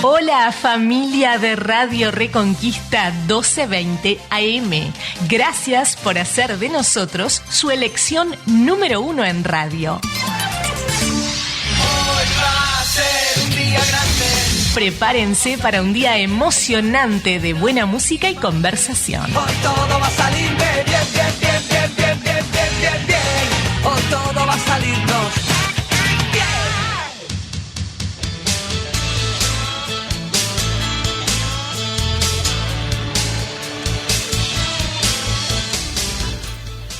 Hola familia de Radio Reconquista 1220 AM. Gracias por hacer de nosotros su elección número 1 en radio. Hoy va a ser un día grande. Prepárense para un día emocionante de buena música y conversación. Hoy todo va a salir bien, bien, bien, bien, bien, bien, bien, bien, bien, bien. Hoy todo va a salirnos bien.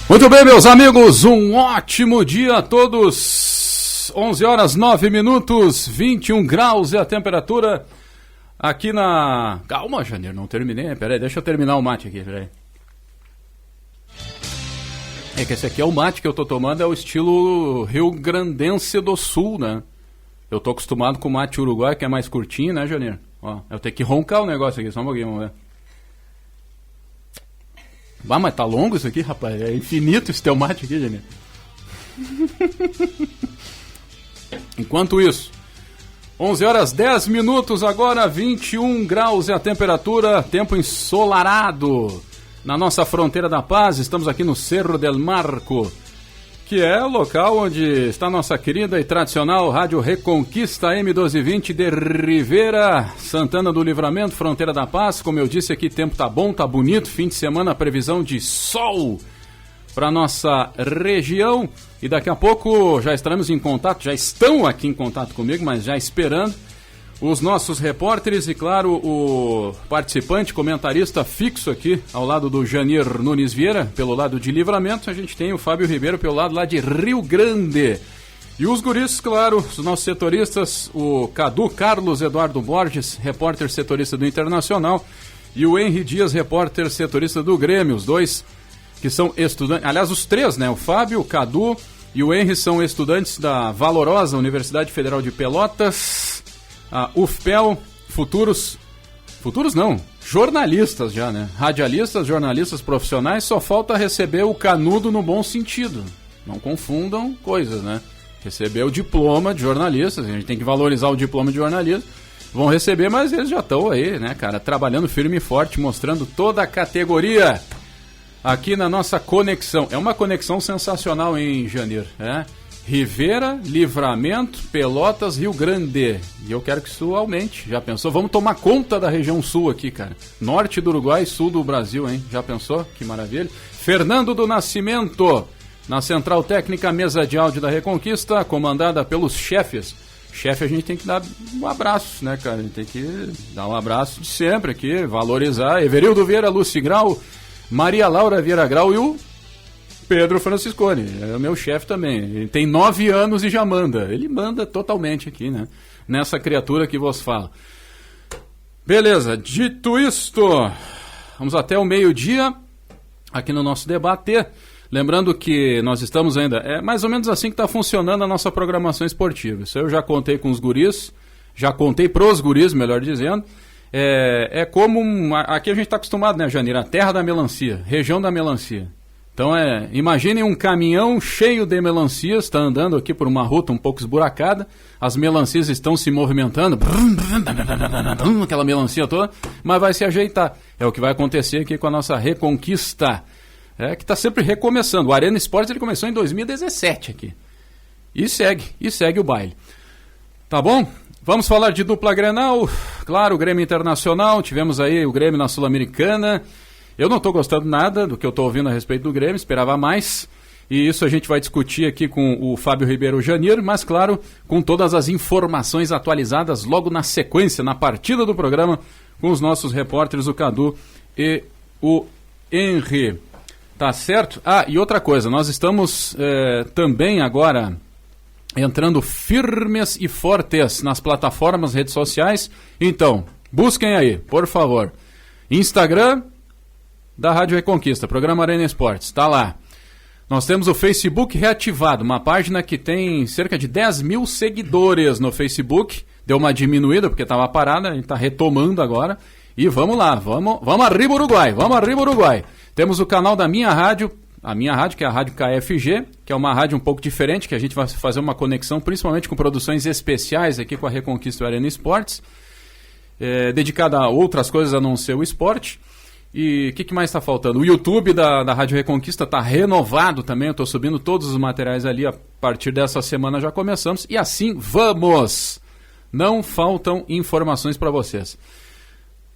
Muito bem, meus amigos, um ótimo dia a todos. 11 horas 9 minutos, 21 graus é a temperatura aqui na... Calma, Janeiro, não terminei, peraí, deixa eu terminar o mate aqui, peraí. É que esse aqui é o mate que eu tô tomando, é o estilo rio-grandense do sul, né? Eu tô acostumado com o mate uruguai, que é mais curtinho, né, Janeiro? Ó, eu tenho que roncar o negócio aqui, só um pouquinho, vamos ver. Ah, mas tá longo isso aqui, rapaz. É infinito esse teu mate aqui, Janeiro. Enquanto isso, 11 horas 10 minutos, agora 21 graus é a temperatura, tempo ensolarado na nossa fronteira da paz. Estamos aqui no Cerro del Marco, que é o local onde está a nossa querida e tradicional Rádio Reconquista M1220 de Rivera, Santana do Livramento, fronteira da paz. Como eu disse aqui, tempo tá bom, tá bonito, fim de semana, previsão de sol para nossa região. E daqui a pouco já estaremos em contato, já estão aqui em contato comigo, mas já esperando os nossos repórteres e, claro, o participante, comentarista fixo aqui, ao lado do Janir Nunes Vieira, pelo lado de Livramento. A gente tem o Fábio Ribeiro pelo lado lá de Rio Grande. E os guris, claro, os nossos setoristas, o Cadu Carlos Eduardo Borges, repórter setorista do Internacional, e o Henry Dias, repórter setorista do Grêmio. Os dois que são estudantes, aliás, os três, né? O Fábio, o Cadu e o Henry são estudantes da valorosa Universidade Federal de Pelotas, a UFPEL, futuros não, jornalistas já, né? Radialistas, jornalistas profissionais, só falta receber o canudo no bom sentido. Não confundam coisas, né? Receber o diploma de jornalistas, a gente tem que valorizar o diploma de jornalista. Vão receber, mas eles já estão aí, né, cara? Trabalhando firme e forte, mostrando toda a categoria aqui na nossa conexão. É uma conexão sensacional, hein, Janir? É? Rivera, Livramento, Pelotas, Rio Grande. E eu quero que isso aumente. Já pensou? Vamos tomar conta da região sul aqui, cara. Norte do Uruguai, sul do Brasil, hein? Já pensou? Que maravilha. Fernando do Nascimento, na Central Técnica, mesa de áudio da Reconquista, comandada pelos chefes. Chefe a gente tem que dar um abraço, né, cara? A gente tem que dar um abraço de sempre aqui, valorizar. Everildo Vieira, Lúcio Grau, Maria Laura Vieira Grau e o Pedro Franciscone, é o meu chefe também. Ele tem 9 anos e já manda. Ele manda totalmente aqui, né? Nessa criatura que vos fala. Beleza, dito isto, vamos até o meio-dia aqui no nosso debate. Lembrando que nós estamos ainda... É mais ou menos assim que está funcionando a nossa programação esportiva. Isso eu já contei com os guris, já contei pros guris, melhor dizendo. É como... Aqui a gente está acostumado, né, Janira? A terra da melancia, região da melancia. Então imaginem um caminhão cheio de melancias, está andando aqui por uma ruta um pouco esburacada, as melancias estão se movimentando, aquela melancia toda, mas vai se ajeitar. É o que vai acontecer aqui com a nossa Reconquista, que está sempre recomeçando. O Arena Esportes ele começou em 2017 aqui, e segue o baile. Tá bom? Vamos falar de dupla Grenal, claro, o Grêmio Internacional, tivemos aí o Grêmio na Sul-Americana. Eu não estou gostando nada do que eu estou ouvindo a respeito do Grêmio, esperava mais, e isso a gente vai discutir aqui com o Fábio Ribeiro Janir, mas claro, com todas as informações atualizadas logo na sequência, na partida do programa, com os nossos repórteres, o Cadu e o Henry. Tá certo? Ah, e outra coisa, nós estamos também agora entrando firmes e fortes nas plataformas, redes sociais, então, busquem aí, por favor, Instagram da Rádio Reconquista, programa Arena Esportes, está lá. Nós temos o Facebook reativado, uma página que tem cerca de 10 mil seguidores no Facebook, deu uma diminuída porque estava parada, a gente está retomando agora, e vamos lá, vamos arriba Uruguai, Temos o canal da minha rádio, a minha rádio, que é a Rádio KFG, que é uma rádio um pouco diferente, que a gente vai fazer uma conexão principalmente com produções especiais aqui com a Reconquista e Arena Esportes. dedicada a outras coisas a não ser o esporte. E o que mais está faltando? O YouTube da Rádio Reconquista está renovado também, eu estou subindo todos os materiais ali, a partir dessa semana já começamos, e assim vamos! Não faltam informações para vocês.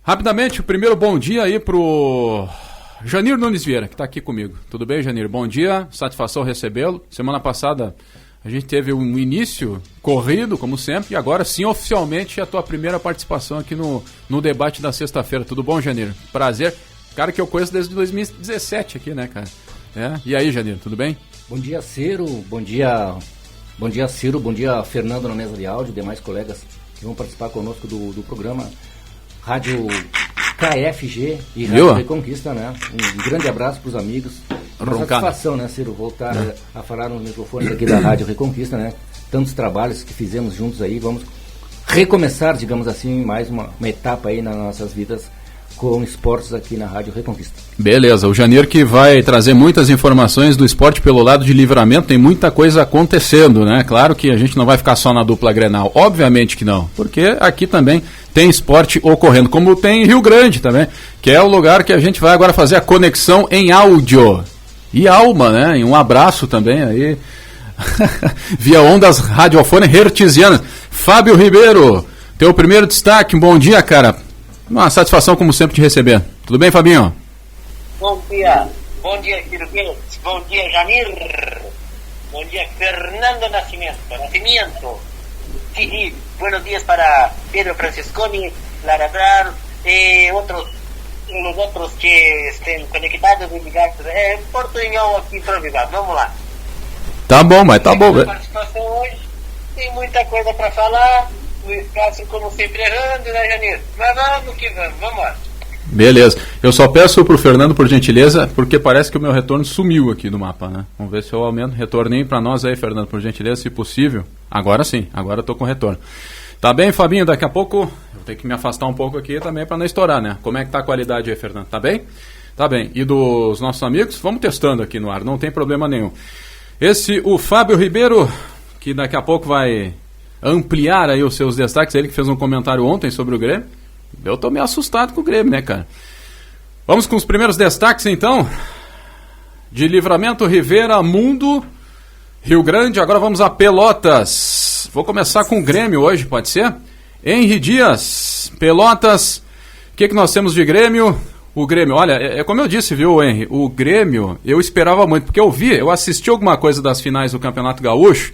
Rapidamente, o primeiro bom dia aí pro Janir Nunes Vieira, que está aqui comigo. Tudo bem, Janir? Bom dia, satisfação recebê-lo. Semana passada a gente teve um início corrido, como sempre, e agora sim, oficialmente, a tua primeira participação aqui no debate da sexta-feira. Tudo bom, Janir? Prazer. Cara que eu conheço desde 2017 aqui, né, cara? E aí, Janir, tudo bem? Bom dia, Ciro. Bom dia, Ciro. Bom dia, Fernando na mesa de áudio, demais colegas que vão participar conosco do programa Rádio KFG e Rádio Reconquista, né? Um grande abraço para os amigos. Uma satisfação, né, Ciro, voltar a falar nos microfones aqui da Rádio Reconquista, né? Tantos trabalhos que fizemos juntos aí, vamos recomeçar, digamos assim, mais uma etapa aí nas nossas vidas com esportes aqui na Rádio Reconquista. Beleza, o Janir que vai trazer muitas informações do esporte pelo lado de Livramento, tem muita coisa acontecendo, né? Claro que a gente não vai ficar só na dupla Grenal, obviamente que não, porque aqui também tem esporte ocorrendo, como tem em Rio Grande também, que é o lugar que a gente vai agora fazer a conexão em áudio e alma, né? E um abraço também aí, via ondas radiofônicas hertzianas. Fábio Ribeiro, teu primeiro destaque, um bom dia, cara. Uma satisfação, como sempre, te receber. Tudo bem, Fabinho? Bom dia, Ciro Guedes. Bom dia, Janir. Bom dia, Fernando Nascimento. Sí, buenos días para Pedro Francesconi, Lara Brar, los otros que estén conectados e ligados. Portunhol aqui improvisado, vamos lá. Tá bom, mas tá bom, velho. Participação hoje, tem muita coisa para falar. O espaço, como sempre, errando, né, Janir? Mas vamos que vamos lá. Beleza. Eu só peço pro Fernando, por gentileza, porque parece que o meu retorno sumiu aqui do mapa, né? Vamos ver se eu aumento. Retornei para nós aí, Fernando, por gentileza, se possível. Agora sim, agora eu tô com retorno. Tá bem, Fabinho? Daqui a pouco eu vou ter que me afastar um pouco aqui também para não estourar, né? Como é que tá a qualidade aí, Fernando? Tá bem? Tá bem. E dos nossos amigos? Vamos testando aqui no ar, não tem problema nenhum. O Fábio Ribeiro, que daqui a pouco vai ampliar aí os seus destaques, ele que fez um comentário ontem sobre o Grêmio. Eu tô meio assustado com o Grêmio, né, cara? Vamos com os primeiros destaques, então. De Livramento, Rivera, Mundo, Rio Grande, agora vamos a Pelotas. Vou começar com o Grêmio hoje, pode ser? Henri Dias, Pelotas, o que nós temos de Grêmio? O Grêmio, olha, é como eu disse, viu, Henri? O Grêmio, eu esperava muito, porque eu assisti alguma coisa das finais do Campeonato Gaúcho,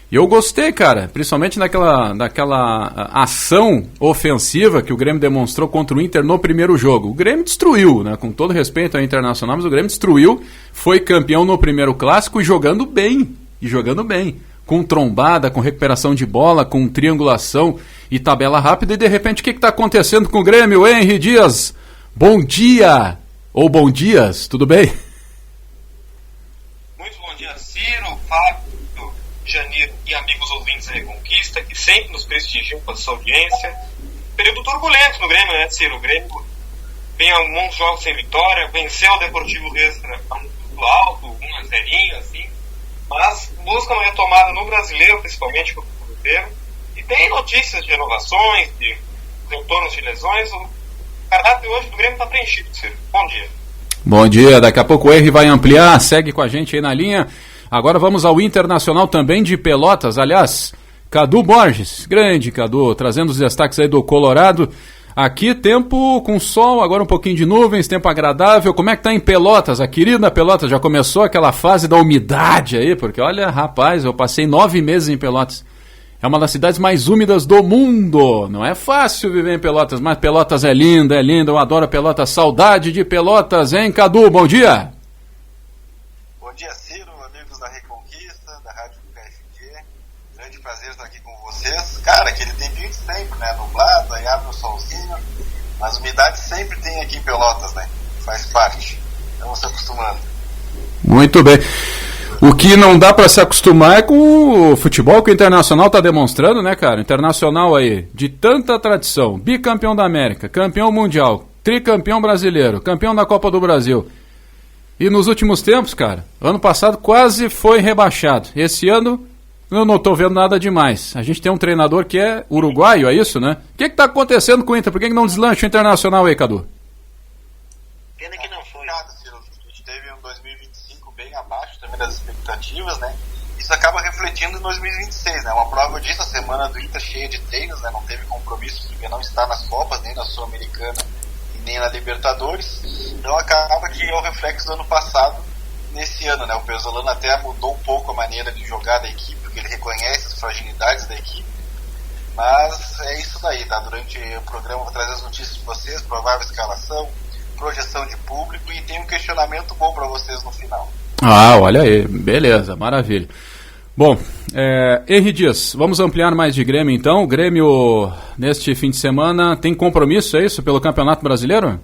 e eu gostei, cara, principalmente daquela ação ofensiva que o Grêmio demonstrou contra o Inter no primeiro jogo. O Grêmio destruiu, né? Com todo respeito ao Internacional, mas o Grêmio destruiu, foi campeão no primeiro clássico e jogando bem, com trombada, com recuperação de bola, com triangulação e tabela rápida. E de repente, o que está acontecendo com o Grêmio? Henri Dias, bom dia, ou bom dias, tudo bem? Muito bom dia, Ciro, Fábio, Janir e amigos ouvintes da Reconquista, que sempre nos prestigiam com a sua audiência. Período turbulento no Grêmio, né, Ciro? O Grêmio vem a muitos jogos sem vitória, venceu o Deportivo Riestra a um ponto alto, 1-0, assim, mas busca uma retomada no Brasileiro, principalmente com o Cruzeiro, e tem notícias de renovações, de retornos de lesões. O cardápio hoje do Grêmio está preenchido, Ciro. Bom dia. Bom dia, daqui a pouco o Henri vai ampliar, segue com a gente aí na linha. Agora vamos ao Internacional também de Pelotas, aliás, Cadu Borges, grande Cadu, trazendo os destaques aí do Colorado. Aqui tempo com sol, agora um pouquinho de nuvens, tempo agradável. Como é que tá em Pelotas? A querida Pelotas, já começou aquela fase da umidade aí? Porque olha, rapaz, eu passei 9 meses em Pelotas. É uma das cidades mais úmidas do mundo. Não é fácil viver em Pelotas, mas Pelotas é linda, eu adoro Pelotas. Saudade de Pelotas, hein, Cadu? Bom dia. Bom dia, Ciro, amigos da Reconquista, da Rádio KFG. Grande prazer estar aqui com vocês. Cara, aquele tempinho de sempre, né? Nublado, aí abre o solzinho. Mas umidade sempre tem aqui em Pelotas, né? Faz parte. Estamos se acostumando. Muito bem. O que não dá para se acostumar é com o futebol que o Internacional está demonstrando, né, cara? Internacional aí, de tanta tradição, bicampeão da América, campeão mundial, tricampeão brasileiro, campeão da Copa do Brasil. E nos últimos tempos, cara, ano passado quase foi rebaixado. Esse ano Eu não tô vendo nada demais. A gente tem um treinador que é uruguaio, é isso, né? O que tá acontecendo com o Inter? Por que não deslancha o Internacional aí, Cadu? Pena que não foi. A gente teve um 2025 bem abaixo também das expectativas, né? Isso acaba refletindo em 2026, né? Uma prova disso, a semana do Inter cheia de treinos, né? Não teve compromisso porque não está nas Copas, nem na Sul-Americana e nem na Libertadores. Então acaba que é o reflexo do ano passado nesse ano, né? O Pesolano até mudou um pouco a maneira de jogar da equipe, porque ele reconhece as fragilidades da equipe. Mas é isso daí, tá? Durante o programa eu vou trazer as notícias de vocês, provável escalação, projeção de público e tem um questionamento bom para vocês no final. Ah, olha aí, beleza, maravilha. Bom, Henri Dias, vamos ampliar mais de Grêmio então. O Grêmio, neste fim de semana, tem compromisso, é isso, pelo Campeonato Brasileiro?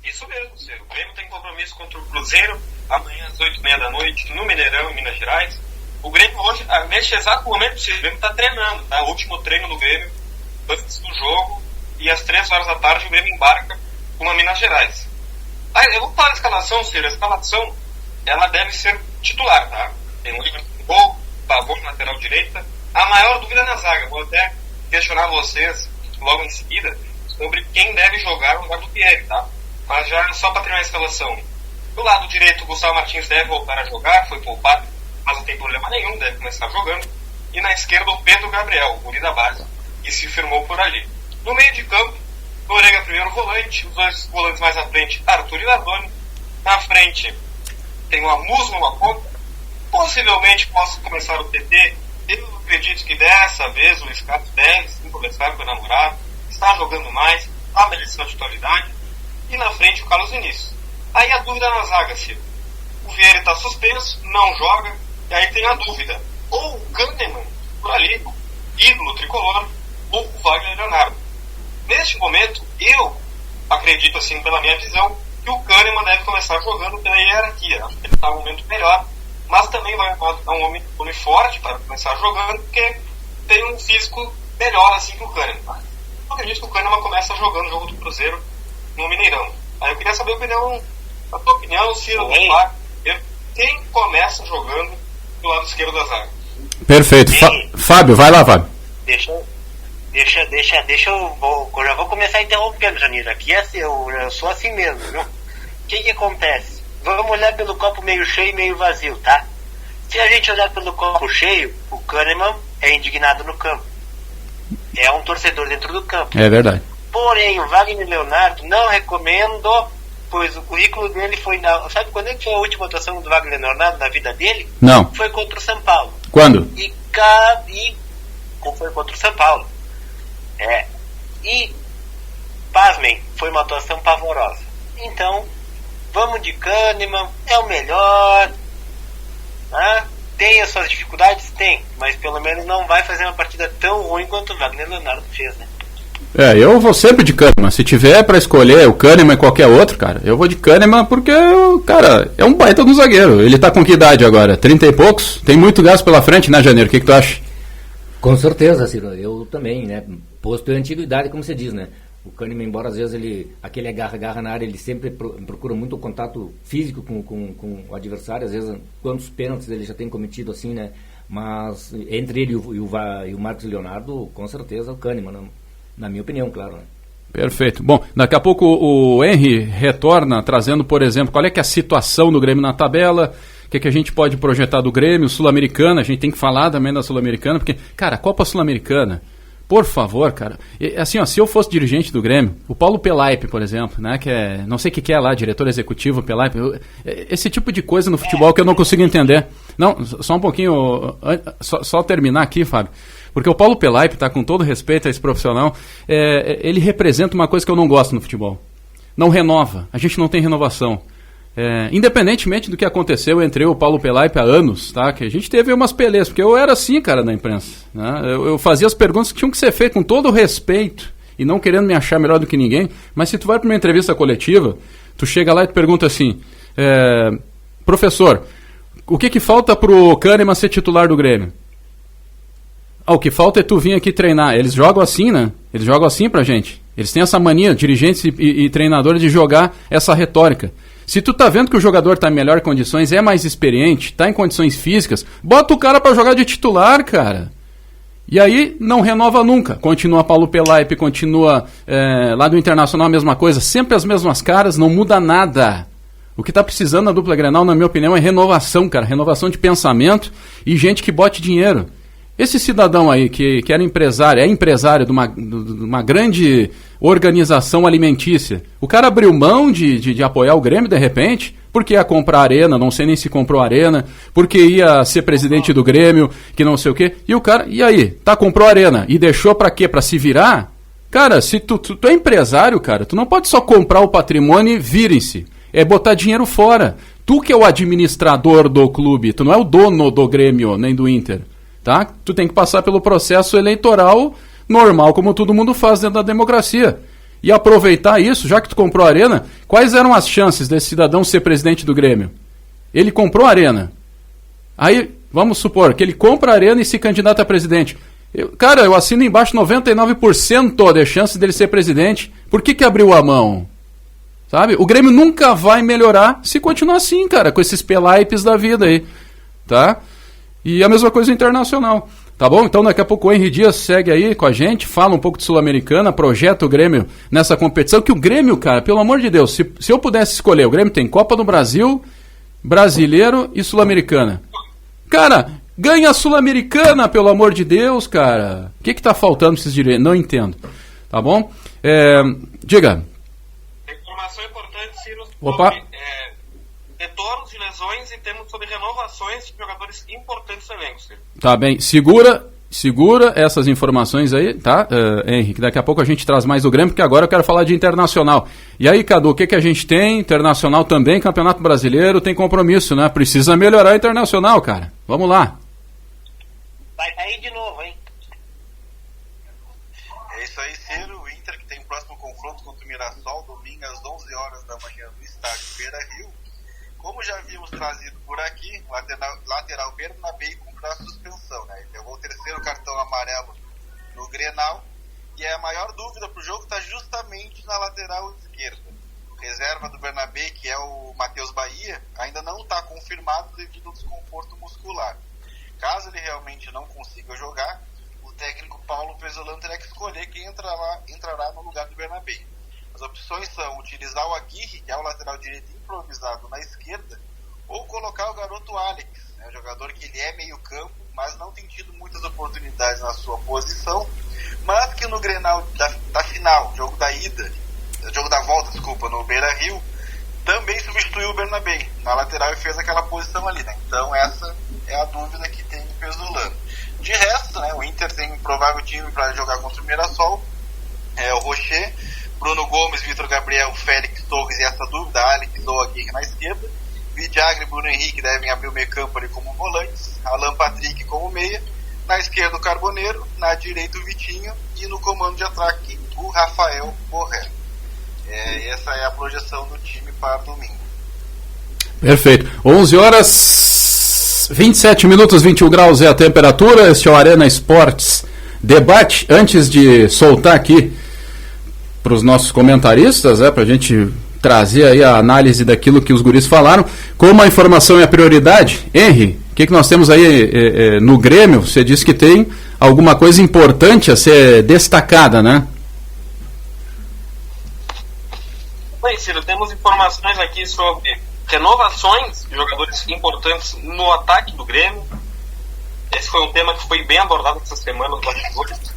Isso mesmo, Ciro. O Grêmio tem compromisso contra o Cruzeiro, amanhã às 8h30 da noite, no Mineirão, em Minas Gerais. O Grêmio hoje, neste exato momento, o Grêmio está treinando, tá? O último treino do Grêmio, antes do jogo, e às 3 horas da tarde o Grêmio embarca com a Minas Gerais. Eu vou falar da escalação, Ciro. A escalação, ela deve ser titular, tá? Tem um gol, Pavão na lateral direita. A maior dúvida na zaga. Vou até questionar vocês logo em seguida sobre quem deve jogar no lugar do Pierre, tá? Mas já só para terminar a escalação. Do lado direito, o Gustavo Martins deve voltar a jogar, foi poupado, mas não tem problema nenhum, deve começar jogando. E na esquerda, o Pedro Gabriel, o guri da base, que se firmou por ali. No meio de campo, Noriega primeiro volante, os dois volantes mais à frente, Arthur e Nardoni. Na frente tem o Amuso numa ponta. Possivelmente possa começar o TT. Eu acredito que dessa vez o Luiz Carlos deve sim começar com o namorado. Está jogando mais, está merecendo a titularidade. E na frente o Carlos Vinícius. Aí a dúvida na zaga, Ciro. O Vieira está suspenso, não joga. E aí tem a dúvida. Ou o Kahneman, por ali, ídolo tricolor, ou o Wagner Leonardo. Neste momento, eu acredito, assim, pela minha visão, que o Kahneman deve começar jogando pela hierarquia. Acho que ele está num momento melhor, mas também vai dar um homem forte para começar jogando, porque tem um físico melhor assim que o Kahneman. Eu acredito que o Kahneman começa jogando o jogo do Cruzeiro no Mineirão. Aí eu queria saber a tua opinião, Ciro, quem começa jogando do lado esquerdo da zaga? Perfeito. Fábio, vai lá, Fábio. Deixa eu já vou começar interrompendo, Janir. Aqui é assim, eu sou assim mesmo, viu? O que acontece? Vamos olhar pelo copo meio cheio e meio vazio, tá? Se a gente olhar pelo copo cheio, o Kahneman é indignado no campo. É um torcedor dentro do campo. É verdade. Porém, o Wagner Leonardo não recomendo, pois o currículo dele foi sabe quando é que foi a última atuação do Wagner Leonardo na vida dele? Não. Foi contra o São Paulo. Quando? Foi contra o São Paulo. E, pasmem, foi uma atuação pavorosa. Então, vamos de Kahneman, é o melhor. Né? Tem as suas dificuldades? Tem, mas pelo menos não vai fazer uma partida tão ruim quanto o Wagner Leonardo fez, né? Eu vou sempre de Kahneman. Se tiver pra escolher o Kahneman e qualquer outro, cara, eu vou de Kahneman porque, cara, é um baita do zagueiro. Ele tá com que idade agora? 30 e poucos? Tem muito gás pela frente, né, Janeiro? O que tu acha? Com certeza, Ciro. Eu também, né? Posto a antiguidade, como você diz, né? O Kahneman, embora às vezes aquele agarra na área, ele sempre procura muito contato físico com o adversário. Às vezes, quantos pênaltis ele já tem cometido assim, né? Mas entre ele e o Marcos Leonardo, com certeza o Kahneman, na minha opinião, claro, né? Perfeito. Bom, daqui a pouco o Henry retorna trazendo, por exemplo, qual é que é a situação do Grêmio na tabela, o que a gente pode projetar do Grêmio, Sul-Americana, a gente tem que falar também da Sul-Americana, porque, cara, a Copa Sul-Americana, por favor, cara, assim, ó, se eu fosse dirigente do Grêmio, o Paulo Pelaipe, por exemplo, né, que é, não sei o que é lá, diretor executivo Pelaipe, esse tipo de coisa no futebol que eu não consigo entender. Não, só um pouquinho, só terminar aqui, Fábio, porque o Paulo Pelaipe, tá, com todo respeito a esse profissional, ele representa uma coisa que eu não gosto no futebol. Não renova, a gente não tem renovação. Independentemente do que aconteceu entre eu e o Paulo Pelaipe há anos, tá? Que a gente teve umas peleas, porque eu era assim, cara, na imprensa, né? Eu fazia as perguntas que tinham que ser feitas com todo o respeito e não querendo me achar melhor do que ninguém, mas se tu vai para uma entrevista coletiva, tu chega lá e tu pergunta assim, professor, o que falta pro Kahneman ser titular do Grêmio? O que falta é tu vir aqui treinar. Eles jogam assim, né? Eles jogam assim pra gente. Eles têm essa mania, dirigentes e treinadores, de jogar essa retórica. Se tu tá vendo que o jogador tá em melhor condições, é mais experiente, tá em condições físicas, bota o cara pra jogar de titular, cara. E aí não renova nunca. Continua Paulo Pelaipe, continua lá do Internacional a mesma coisa, sempre as mesmas caras, não muda nada. O que tá precisando na dupla Grenal, na minha opinião, é renovação, cara. Renovação de pensamento e gente que bote dinheiro. Esse cidadão aí que era empresário, é empresário de uma grande organização alimentícia, o cara abriu mão de apoiar o Grêmio de repente, porque ia comprar a Arena, não sei nem se comprou a Arena, porque ia ser presidente do Grêmio, que não sei o quê, e o cara, e aí? Tá, comprou a Arena, e deixou pra quê? Pra se virar? Cara, se tu é empresário, cara, tu não pode só comprar o patrimônio e virem-se, é botar dinheiro fora. Tu que é o administrador do clube, tu não é o dono do Grêmio, nem do Inter. Tá? Tu tem que passar pelo processo eleitoral normal, como todo mundo faz dentro da democracia. E aproveitar isso, já que tu comprou a Arena, quais eram as chances desse cidadão ser presidente do Grêmio? Ele comprou a Arena. Aí, vamos supor que ele compra a Arena e se candidata a presidente. Eu assino embaixo 99% de chance dele ser presidente. Por que abriu a mão? Sabe? O Grêmio nunca vai melhorar se continuar assim, cara, com esses pelaipes da vida aí. Tá? E a mesma coisa internacional, tá bom? Então daqui a pouco o Henry Dias segue aí com a gente, fala um pouco de Sul-Americana, projeta o Grêmio nessa competição, que o Grêmio, cara, pelo amor de Deus, se eu pudesse escolher, o Grêmio tem Copa do Brasil, Brasileiro e Sul-Americana. Cara, ganha a Sul-Americana, pelo amor de Deus, cara. O que tá faltando pra esses direitos? Não entendo, tá bom? Diga. Informação importante, Ciro. Opa. Retornos de lesões e temos sobre renovações de jogadores importantes no elenco. Tá bem, segura essas informações aí, tá, Henrique? Daqui a pouco a gente traz mais do Grêmio, porque agora eu quero falar de Internacional. E aí, Cadu, o que a gente tem? Internacional também, Campeonato Brasileiro, tem compromisso, né? Precisa melhorar a Internacional, cara. Vamos lá. Vai cair de novo, hein? É isso aí, Ciro. O Inter que tem o próximo confronto contra o Mirassol, domingo às 11 horas da manhã no estádio Beira-Rio. Como já havíamos trazido por aqui, o lateral Bernabé cumpriu a suspensão, né? Ele levou o terceiro cartão amarelo no Grenal, e a maior dúvida para o jogo está justamente na lateral esquerda. Reserva do Bernabé, que é o Matheus Bahia, ainda não está confirmado devido ao desconforto muscular. Caso ele realmente não consiga jogar, o técnico Paulo Pesolano terá que escolher quem entrará no lugar do Bernabé. As opções são utilizar o Aguirre, que é o lateral direito improvisado na esquerda, ou colocar o garoto Alex, né, um jogador que ele é meio campo, mas não tem tido muitas oportunidades na sua posição, mas que no Grenal da final, jogo da volta, no Beira-Rio, também substituiu o Bernabé na lateral e fez aquela posição ali, né? Então essa é a dúvida que tem o Pesolano. De resto, né, o Inter tem um provável time para jogar contra o Mirassol, o Rocher, Bruno Gomes, Vitor Gabriel, Félix Torres e essa dúvida, Alex ou Aguirre na esquerda, Vidiagra e Bruno Henrique devem abrir o meio campo ali como volantes, Alan Patrick como meia, na esquerda o Carboneiro, na direita o Vitinho e no comando de ataque o Rafael Borré. Essa é a projeção do time para domingo. Perfeito. 11 horas 27 minutos, 21 graus é a temperatura. Este é o Arena Esportes Debate. Antes de soltar aqui para os nossos comentaristas, para a gente trazer aí a análise daquilo que os guris falaram, como a informação é a prioridade, Henry, o que nós temos aí no Grêmio? Você disse que tem alguma coisa importante a ser destacada, né? Bem, Ciro, temos informações aqui sobre renovações de jogadores importantes no ataque do Grêmio. Esse foi um tema que foi bem abordado essa semana nos bastidores.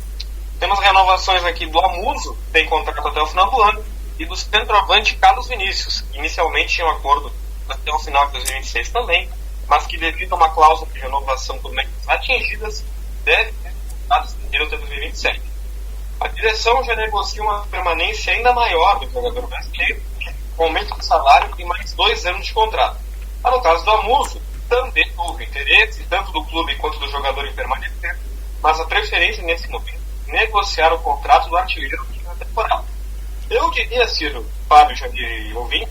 Temos renovações aqui do Amuso, que tem contrato até o final do ano, e do centroavante Carlos Vinícius, que inicialmente tinha um acordo até o final de 2026 também, mas que devido a uma cláusula de renovação por metas atingidas, deve ser contratado até 2027. A direção já negocia uma permanência ainda maior do jogador brasileiro, com aumento de salário e mais 2 anos de contrato. No caso do Amuso, também houve interesse, tanto do clube quanto do jogador em permanecer, mas a preferência nesse momento negociar o contrato do artilheiro na temporada. Eu diria, Ciro, Fábio, Jandir e ouvinte,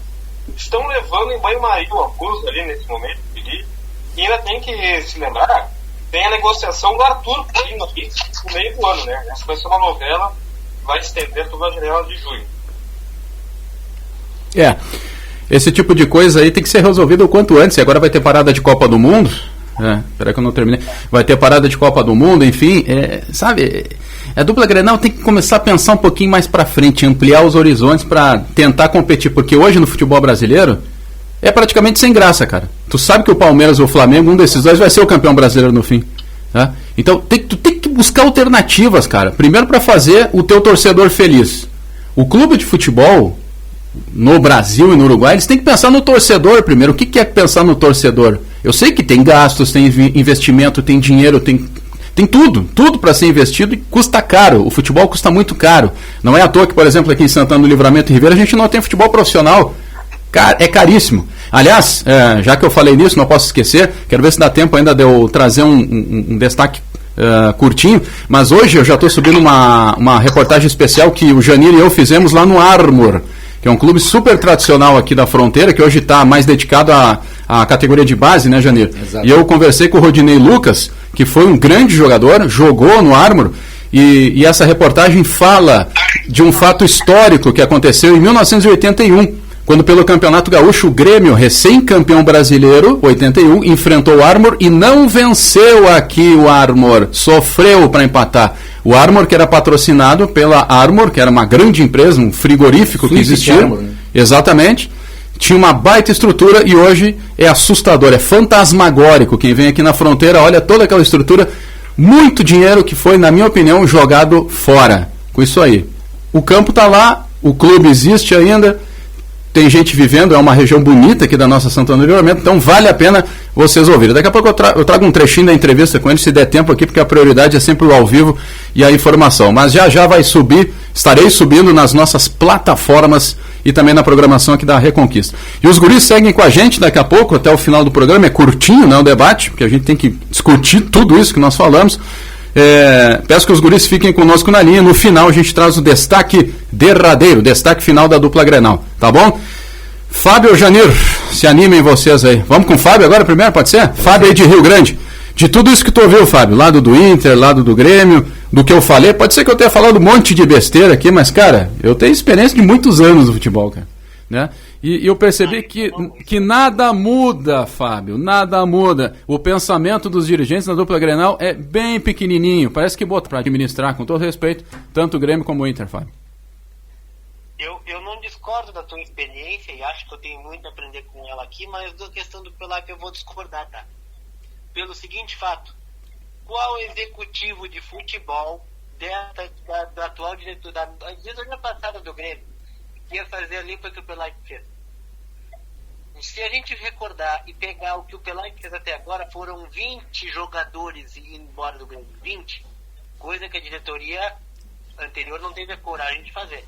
estão levando em banho-maria o Amuso ali nesse momento, e ainda tem que se lembrar, tem a negociação do Arthur Pino aqui no meio do ano, né? Essa vai ser uma novela que vai estender toda a janela de junho. Esse tipo de coisa aí tem que ser resolvido o quanto antes. E agora vai ter parada de Copa do Mundo. Peraí que eu não terminei. Vai ter parada de Copa do Mundo, enfim. Sabe, a dupla Grenal tem que começar a pensar um pouquinho mais pra frente, ampliar os horizontes pra tentar competir. Porque hoje no futebol brasileiro é praticamente sem graça, cara. Tu sabe que o Palmeiras ou o Flamengo, um desses dois vai ser o campeão brasileiro no fim. Tá? Então tu tem que buscar alternativas, cara. Primeiro pra fazer o teu torcedor feliz. O clube de futebol no Brasil e no Uruguai, eles têm que pensar no torcedor primeiro. O que é pensar no torcedor? Eu sei que tem gastos, tem investimento, tem dinheiro, tem tudo para ser investido e custa caro. O futebol custa muito caro. Não é à toa que, por exemplo, aqui em Santana do Livramento e Ribeira, a gente não tem futebol profissional. É caríssimo. Aliás, já que eu falei nisso, não posso esquecer, quero ver se dá tempo ainda de eu trazer um destaque curtinho, mas hoje eu já estou subindo uma reportagem especial que o Janir e eu fizemos lá no Armor, que é um clube super tradicional aqui da fronteira, que hoje está mais dedicado à categoria de base, né, Janir? Exato. E eu conversei com o Rodinei Lucas, que foi um grande jogador, jogou no Armor, e essa reportagem fala de um fato histórico que aconteceu em 1981, quando pelo Campeonato Gaúcho o Grêmio, recém-campeão brasileiro, 81, enfrentou o Armor e não venceu aqui o Armor, sofreu para empatar. O Armor, que era patrocinado pela Armor, que era uma grande empresa, um frigorífico que existia. Armor, né? Exatamente. Tinha uma baita estrutura e hoje é assustador, é fantasmagórico. Quem vem aqui na fronteira olha toda aquela estrutura, muito dinheiro que foi, na minha opinião, jogado fora. Com isso aí. O campo está lá, o clube existe ainda, tem gente vivendo, é uma região bonita aqui da nossa Santana do Livramento, então vale a pena vocês ouvirem. Daqui a pouco eu trago um trechinho da entrevista com ele, se der tempo aqui, porque a prioridade é sempre o ao vivo e a informação. Mas já vai subir, estarei subindo nas nossas plataformas e também na programação aqui da Reconquista. E os guris seguem com a gente daqui a pouco, até o final do programa, é curtinho, né, o debate, porque a gente tem que discutir tudo isso que nós falamos. Peço que os guris fiquem conosco na linha. No final a gente traz o destaque derradeiro, destaque final da dupla Grenal, tá bom? Fábio ou Janir, se animem vocês aí. Vamos com o Fábio agora primeiro, pode ser? Fábio aí de Rio Grande. De tudo isso que tu ouviu, Fábio, lado do Inter, lado do Grêmio, do que eu falei, pode ser que eu tenha falado um monte de besteira aqui, mas, cara, eu tenho experiência de muitos anos no futebol, cara, né? E eu percebi que nada muda, Fábio, nada muda. O pensamento dos dirigentes na dupla Grenal é bem pequenininho, parece que bota para administrar, com todo respeito, tanto o Grêmio como o Inter, Fábio. Eu não discordo da tua experiência e acho que eu tenho muito a aprender com ela aqui, mas da questão do Pelaipe eu vou discordar, tá? Pelo seguinte fato, qual executivo de futebol da atual diretor, da diretoria passada do Grêmio, ia fazer a limpa que o Pelaipe fez? Se a gente recordar e pegar o que o Pelaipe fez até agora, foram 20 jogadores indo embora do Grêmio, 20, coisa que a diretoria anterior não teve a coragem de fazer.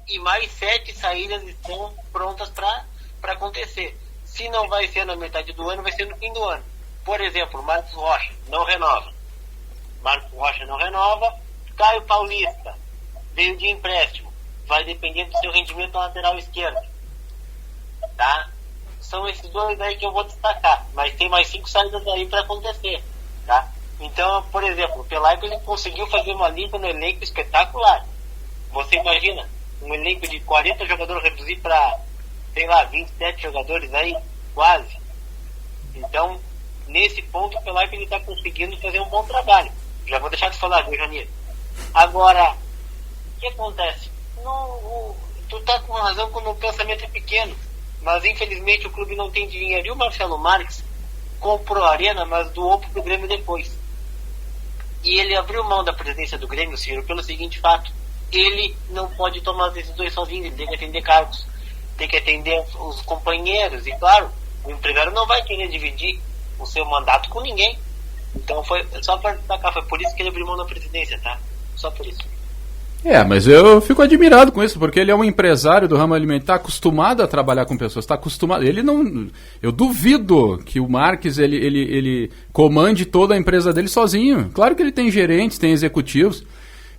E mais 7 saídas estão prontas para acontecer. Se não vai ser na metade do ano, vai ser no fim do ano. Por exemplo, Marcos Rocha não renova. Caio Paulista veio de empréstimo. Vai depender do seu rendimento na lateral esquerda. Tá? São esses dois aí que eu vou destacar. Mas tem mais 5 saídas aí para acontecer. Tá? Então, por exemplo, o Pelaipe ele conseguiu fazer uma limpa no elenco espetacular. Você imagina um elenco de 40 jogadores reduzir para, sei lá, 27 jogadores aí, quase. Então, nesse ponto, o Pelaipe está conseguindo fazer um bom trabalho. Já vou deixar de falar, viu, Janir? Agora, o que acontece? Tu tá com razão quando o pensamento é pequeno, mas infelizmente o clube não tem dinheiro. E o Marcelo Marques comprou a Arena, mas doou pro Grêmio depois. E ele abriu mão da presidência do Grêmio, Ciro, pelo seguinte fato: ele não pode tomar as decisões sozinho, ele tem que atender cargos, tem que atender os companheiros, e claro, o empresário não vai querer dividir o seu mandato com ninguém. Então foi só para destacar, foi por isso que ele abriu mão da presidência, tá? Só por isso. Mas eu fico admirado com isso, porque ele é um empresário do ramo alimentar, acostumado a trabalhar com pessoas, está acostumado. Ele não, eu duvido que o Marques ele comande toda a empresa dele sozinho. Claro que ele tem gerentes, tem executivos.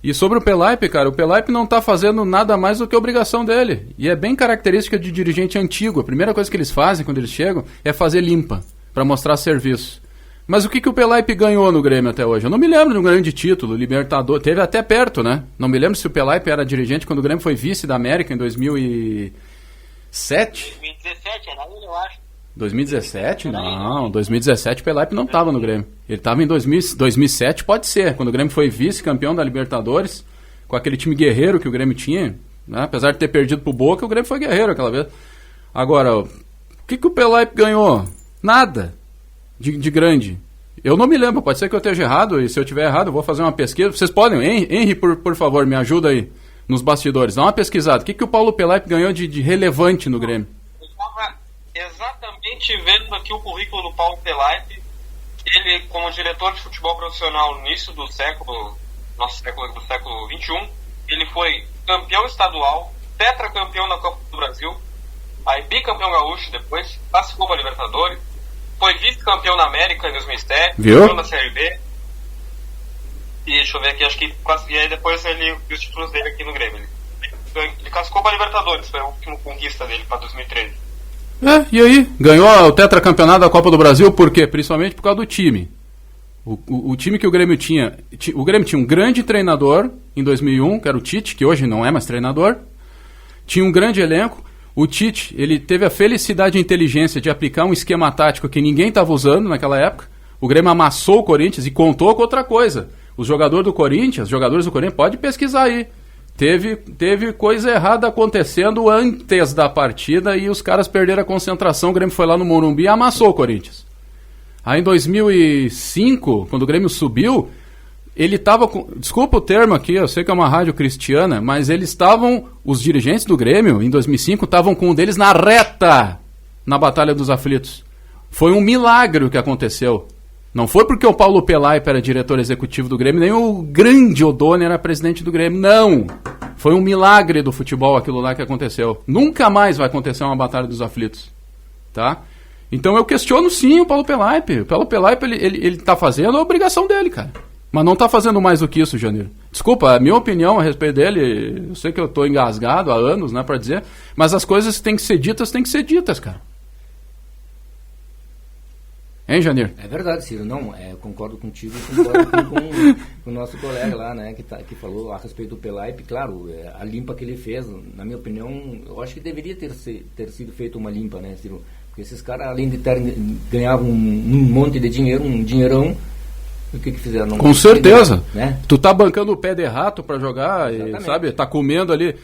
E sobre o Pelaipe, cara, o Pelaipe não está fazendo nada mais do que a obrigação dele. E é bem característica de dirigente antigo. A primeira coisa que eles fazem quando eles chegam é fazer limpa, para mostrar serviço. Mas o que o Pelaipe ganhou no Grêmio até hoje? Eu não me lembro de um grande título, Libertador. Teve até perto, né? Não me lembro se o Pelaipe era dirigente quando o Grêmio foi vice da América em 2007. 2017 era ele, eu acho. 2017? Não, 2017 o Pelaipe não estava no Grêmio. Ele estava em 2007, pode ser, quando o Grêmio foi vice-campeão da Libertadores, com aquele time guerreiro que o Grêmio tinha, né? Apesar de ter perdido pro Boca, o Grêmio foi guerreiro aquela vez. Agora, o que o Pelaipe ganhou? Nada de grande. Eu não me lembro, pode ser que eu esteja errado, e se eu estiver errado eu vou fazer uma pesquisa. Vocês podem, Henry, por favor, me ajuda aí nos bastidores. Dá uma pesquisada. O que o Paulo Pelaipe ganhou de relevante no Grêmio? Eu estava exatamente vendo aqui o currículo do Paulo Pelaipe. Ele, como diretor de futebol profissional no início do século XXI, ele foi campeão estadual, tetracampeão da Copa do Brasil, aí bicampeão gaúcho depois, classificou para a Libertadores, foi vice-campeão da América em 2007, campeão da Série B, e deixa eu ver aqui, acho que, e aí depois ele viu os títulos dele aqui no Grêmio. Ele classificou para a Libertadores, foi a última conquista dele para 2013. E aí? Ganhou o tetracampeonato da Copa do Brasil por quê? Principalmente por causa do time. O time que o Grêmio tinha... O Grêmio tinha um grande treinador em 2001, que era o Tite, que hoje não é mais treinador. Tinha um grande elenco. O Tite, ele teve a felicidade e a inteligência de aplicar um esquema tático que ninguém estava usando naquela época. O Grêmio amassou o Corinthians e contou com outra coisa. Os jogadores do Corinthians, pode pesquisar aí. Teve coisa errada acontecendo antes da partida e os caras perderam a concentração. O Grêmio foi lá no Morumbi e amassou o Corinthians. Aí em 2005, quando o Grêmio subiu, ele estava com... Desculpa o termo aqui, eu sei que é uma rádio cristiana, mas eles estavam... Os dirigentes do Grêmio, em 2005, estavam com um deles na reta na Batalha dos Aflitos. Foi um milagre o que aconteceu. Não foi porque o Paulo Pelaipe era diretor executivo do Grêmio, nem o grande Odoni era presidente do Grêmio. Não! Foi um milagre do futebol aquilo lá que aconteceu. Nunca mais vai acontecer uma Batalha dos Aflitos. Tá? Então eu questiono sim o Paulo Pelaipe. O Paulo Pelaipe, ele tá fazendo a obrigação dele, cara. Mas não tá fazendo mais do que isso, Janeiro. Desculpa, a minha opinião a respeito dele, eu sei que eu tô engasgado há anos, né, pra dizer, mas as coisas têm que ser ditas, cara. Hein, Janir? É verdade, Ciro. Não, concordo contigo e concordo com o nosso colega lá, né, que falou a respeito do Pelaipe. Claro, a limpa que ele fez, na minha opinião, eu acho que deveria ter sido feita uma limpa, né, Ciro? Porque esses caras, além de ganhavam um monte de dinheiro, um dinheirão, o que fizeram? Não com certeza. Né? Tu tá bancando o pé de rato pra jogar, e, sabe? Tá comendo ali.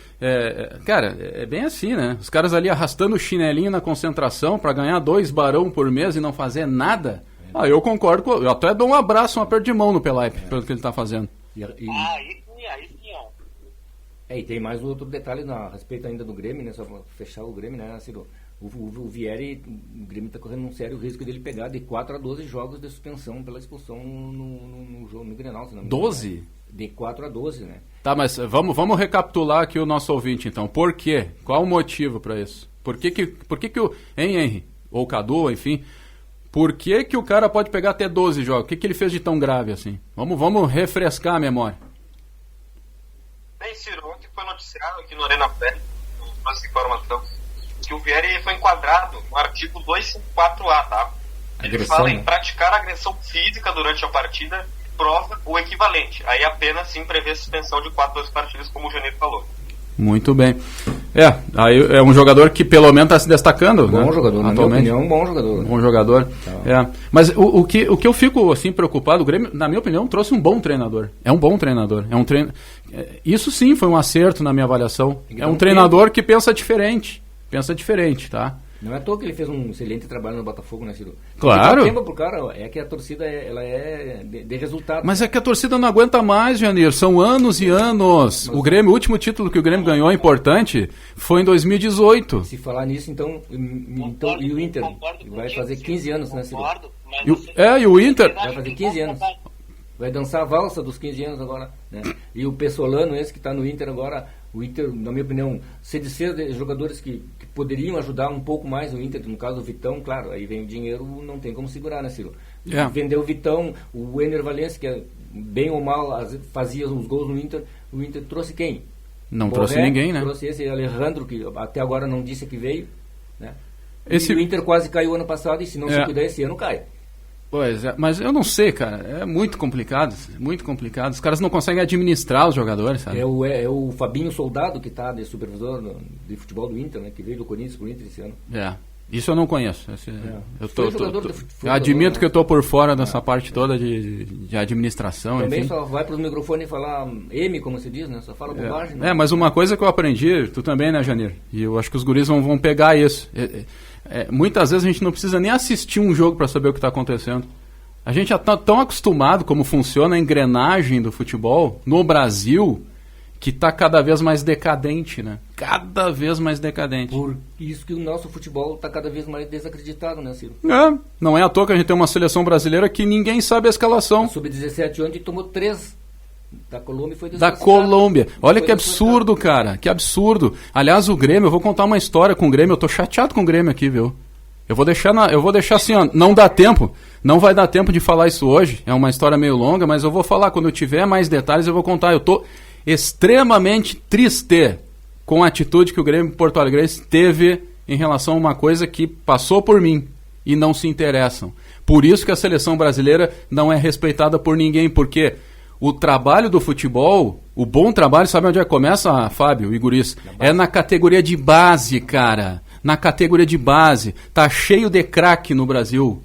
Cara, é bem assim, né? Os caras ali arrastando o chinelinho na concentração pra ganhar 2 barão por mês e não fazer nada. Eu concordo. Eu até dou um abraço, um aperto de mão no Pelaipe, pelo que ele tá fazendo. Aí sim, ó. E tem mais outro detalhe a respeito ainda do Grêmio, né? Só pra fechar o Grêmio, né, Ciro? O Vieri, o Grêmio está correndo um sério risco dele pegar de 4 a 12 jogos de suspensão pela expulsão no jogo no Grenal. 12? De 4 a 12, né? Tá, mas vamos recapitular aqui o nosso ouvinte, então. Por quê? Qual o motivo para isso? Por que o Henry, ou Cadu, enfim, por que o cara pode pegar até 12 jogos? O que ele fez de tão grave assim? Vamos refrescar a memória. Bem, Ciro, ontem foi noticiado aqui no Arena Pé, nossa informação, que o Vieri foi enquadrado no artigo 254A, tá? Ele fala em praticar agressão física durante a partida, prova ou equivalente. Aí a pena sim prevê suspensão de 4 a 12 partidas, como o Janeiro falou. Muito bem. Aí é um jogador que pelo menos está se destacando. Bom, né? Jogador, atualmente. Na minha opinião, bom jogador. Bom jogador. Tá. Mas o que eu fico assim preocupado, o Grêmio, na minha opinião, trouxe um bom treinador. É um bom treinador. Isso sim foi um acerto na minha avaliação. É um treinador que pensa diferente. Tá? Não é à toa que ele fez um excelente trabalho no Botafogo, né, Ciro? Claro. O tempo pro cara é que a torcida ela é de resultado. Mas é que a torcida não aguenta mais, Janeiro. São anos e anos. O Grêmio, o último título que o Grêmio ganhou importante foi em 2018. Se falar nisso, então e o Inter vai fazer 15 anos, né, Ciro? E o Inter vai fazer 15 anos. Vai dançar a valsa dos 15 anos agora, né? E o Pessolano, esse que está no Inter agora, o Inter, na minha opinião, se de ser jogadores que poderiam ajudar um pouco mais o Inter, no caso o Vitão, claro, aí vem o dinheiro, não tem como segurar, né, Ciro? Vendeu o Vitão, o Ener Valencia, que bem ou mal fazia os gols no Inter, o Inter trouxe quem? Não trouxe ninguém, né? Trouxe esse Alejandro, que até agora não disse que veio, né? E o Inter quase caiu ano passado, e se não se cuidar esse ano, cai. Pois é, mas eu não sei, cara. É muito complicado, muito complicado. Os caras não conseguem administrar os jogadores, sabe? É o Fabinho Soldado que está de supervisor de futebol do Inter, né? Que veio do Corinthians pro Inter esse ano. É. Isso eu não conheço. Eu admito jogador, que eu tô por fora dessa parte toda de administração. Também enfim. só vai para os microfones e falar M, como se diz, né? Só fala bobagem. Né? Mas uma coisa que eu aprendi, tu também, né, Janir? E eu acho que os guris vão pegar isso. Muitas vezes a gente não precisa nem assistir um jogo para saber o que está acontecendo. A gente já está tão acostumado como funciona a engrenagem do futebol no Brasil que está cada vez mais decadente, né? Cada vez mais decadente. Por isso que o nosso futebol está cada vez mais desacreditado, né, Ciro? Não é à toa que a gente tem uma seleção brasileira que ninguém sabe a escalação. A Sub-17 ontem tomou 3 da Colômbia e foi da Colômbia. Olha que absurdo, cara. Que absurdo. Aliás, o Grêmio, eu vou contar uma história com o Grêmio. Eu tô chateado com o Grêmio aqui, viu? Eu vou deixar assim, ó, não dá tempo. Não vai dar tempo de falar isso hoje. É uma história meio longa, mas eu vou falar. Quando eu tiver mais detalhes, eu vou contar. Eu tô extremamente triste com a atitude que o Grêmio Porto Alegre teve em relação a uma coisa que passou por mim e não se interessam. Por isso que a seleção brasileira não é respeitada por ninguém, porque o trabalho do futebol, o bom trabalho, sabe onde é que começa, Fábio e guris? É na categoria de base, cara. Na categoria de base. Tá cheio de craque no Brasil.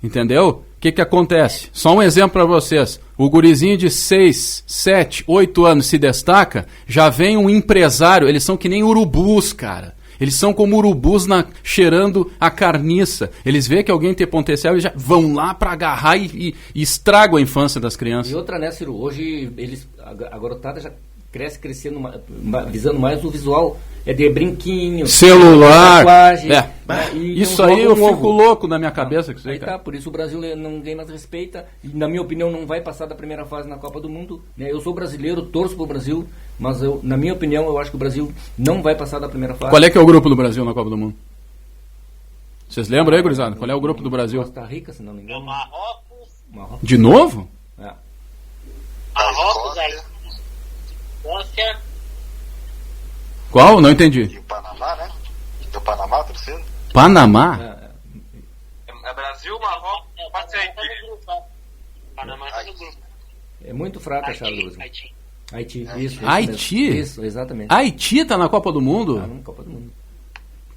Entendeu? O que acontece? Só um exemplo para vocês. O gurizinho de 6, 7, 8 anos se destaca, já vem um empresário, eles são que nem urubus, cara. Eles são como urubus cheirando a carniça. Eles veem que alguém tem potencial e já vão lá para agarrar e estragam a infância das crianças. E outra, né, Ciro? Hoje a garotada já crescendo, visando mais o visual. É de brinquinho, celular, tatuagem, isso aí eu fico louco na minha cabeça. Aí tá, por isso o Brasil ninguém mais respeita. E, na minha opinião, não vai passar da primeira fase na Copa do Mundo. Né? Eu sou brasileiro, torço pro Brasil, mas na minha opinião, eu acho que o Brasil não vai passar da primeira fase. Qual é que é o grupo do Brasil na Copa do Mundo? Vocês lembram aí, gurizada? Qual é o grupo do Brasil? Costa Rica, se não me engano. Marrocos. De novo? É. Marrocos, aí. Rússia. Qual? Não entendi. E o Panamá, né? E o Panamá, terceiro? Panamá? É Brasil, Marrocos, pode ser Haiti. Panamá tá no grupo. É muito fraca a chave do Brasil. Haiti. Isso Haiti? Isso, exatamente. Haiti tá na Copa do Mundo? Tá na Copa do Mundo.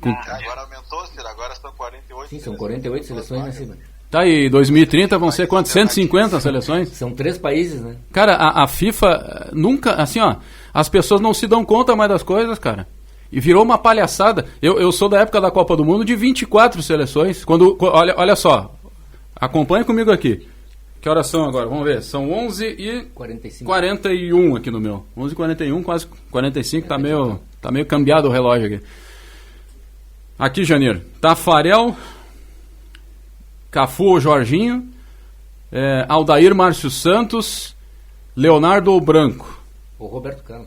Agora aumentou, Ciro, agora são 48. Sim, são 48 seleções, né, Ciro? Tá aí, 2030 vão ser quantos? 150 seleções? São 3 países, né? Cara, a FIFA nunca, assim, ó, as pessoas não se dão conta mais das coisas, cara. E virou uma palhaçada. Eu sou da época da Copa do Mundo de 24 seleções. Olha só, acompanha comigo aqui. Que horas são agora? Vamos ver. São 11h41 aqui no meu. 11h41, quase 45, tá meio cambiado o relógio aqui. Aqui, Janir. Tafarel, Cafu, Jorginho, Aldair, Márcio Santos, Leonardo Branco. O Roberto Carlos.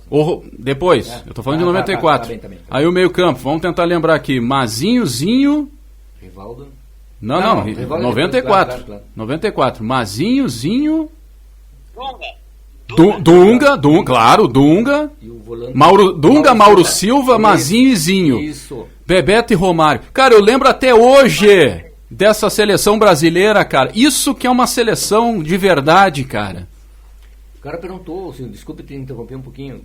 Depois, eu tô falando de 94. Tá bem. Aí o meio campo, vamos tentar lembrar aqui. Mazinhozinho. Rivaldo. Não, Rivaldo 94. Claro. 94. Mazinhozinho. Dunga. Dunga, claro, Dunga. E o volante. Mauro Silva, Mazinho e Zinho. Isso. Bebeto e Romário. Cara, eu lembro até hoje dessa seleção brasileira, cara. Isso que é uma seleção de verdade, cara. O cara perguntou, assim, desculpe te interromper um pouquinho,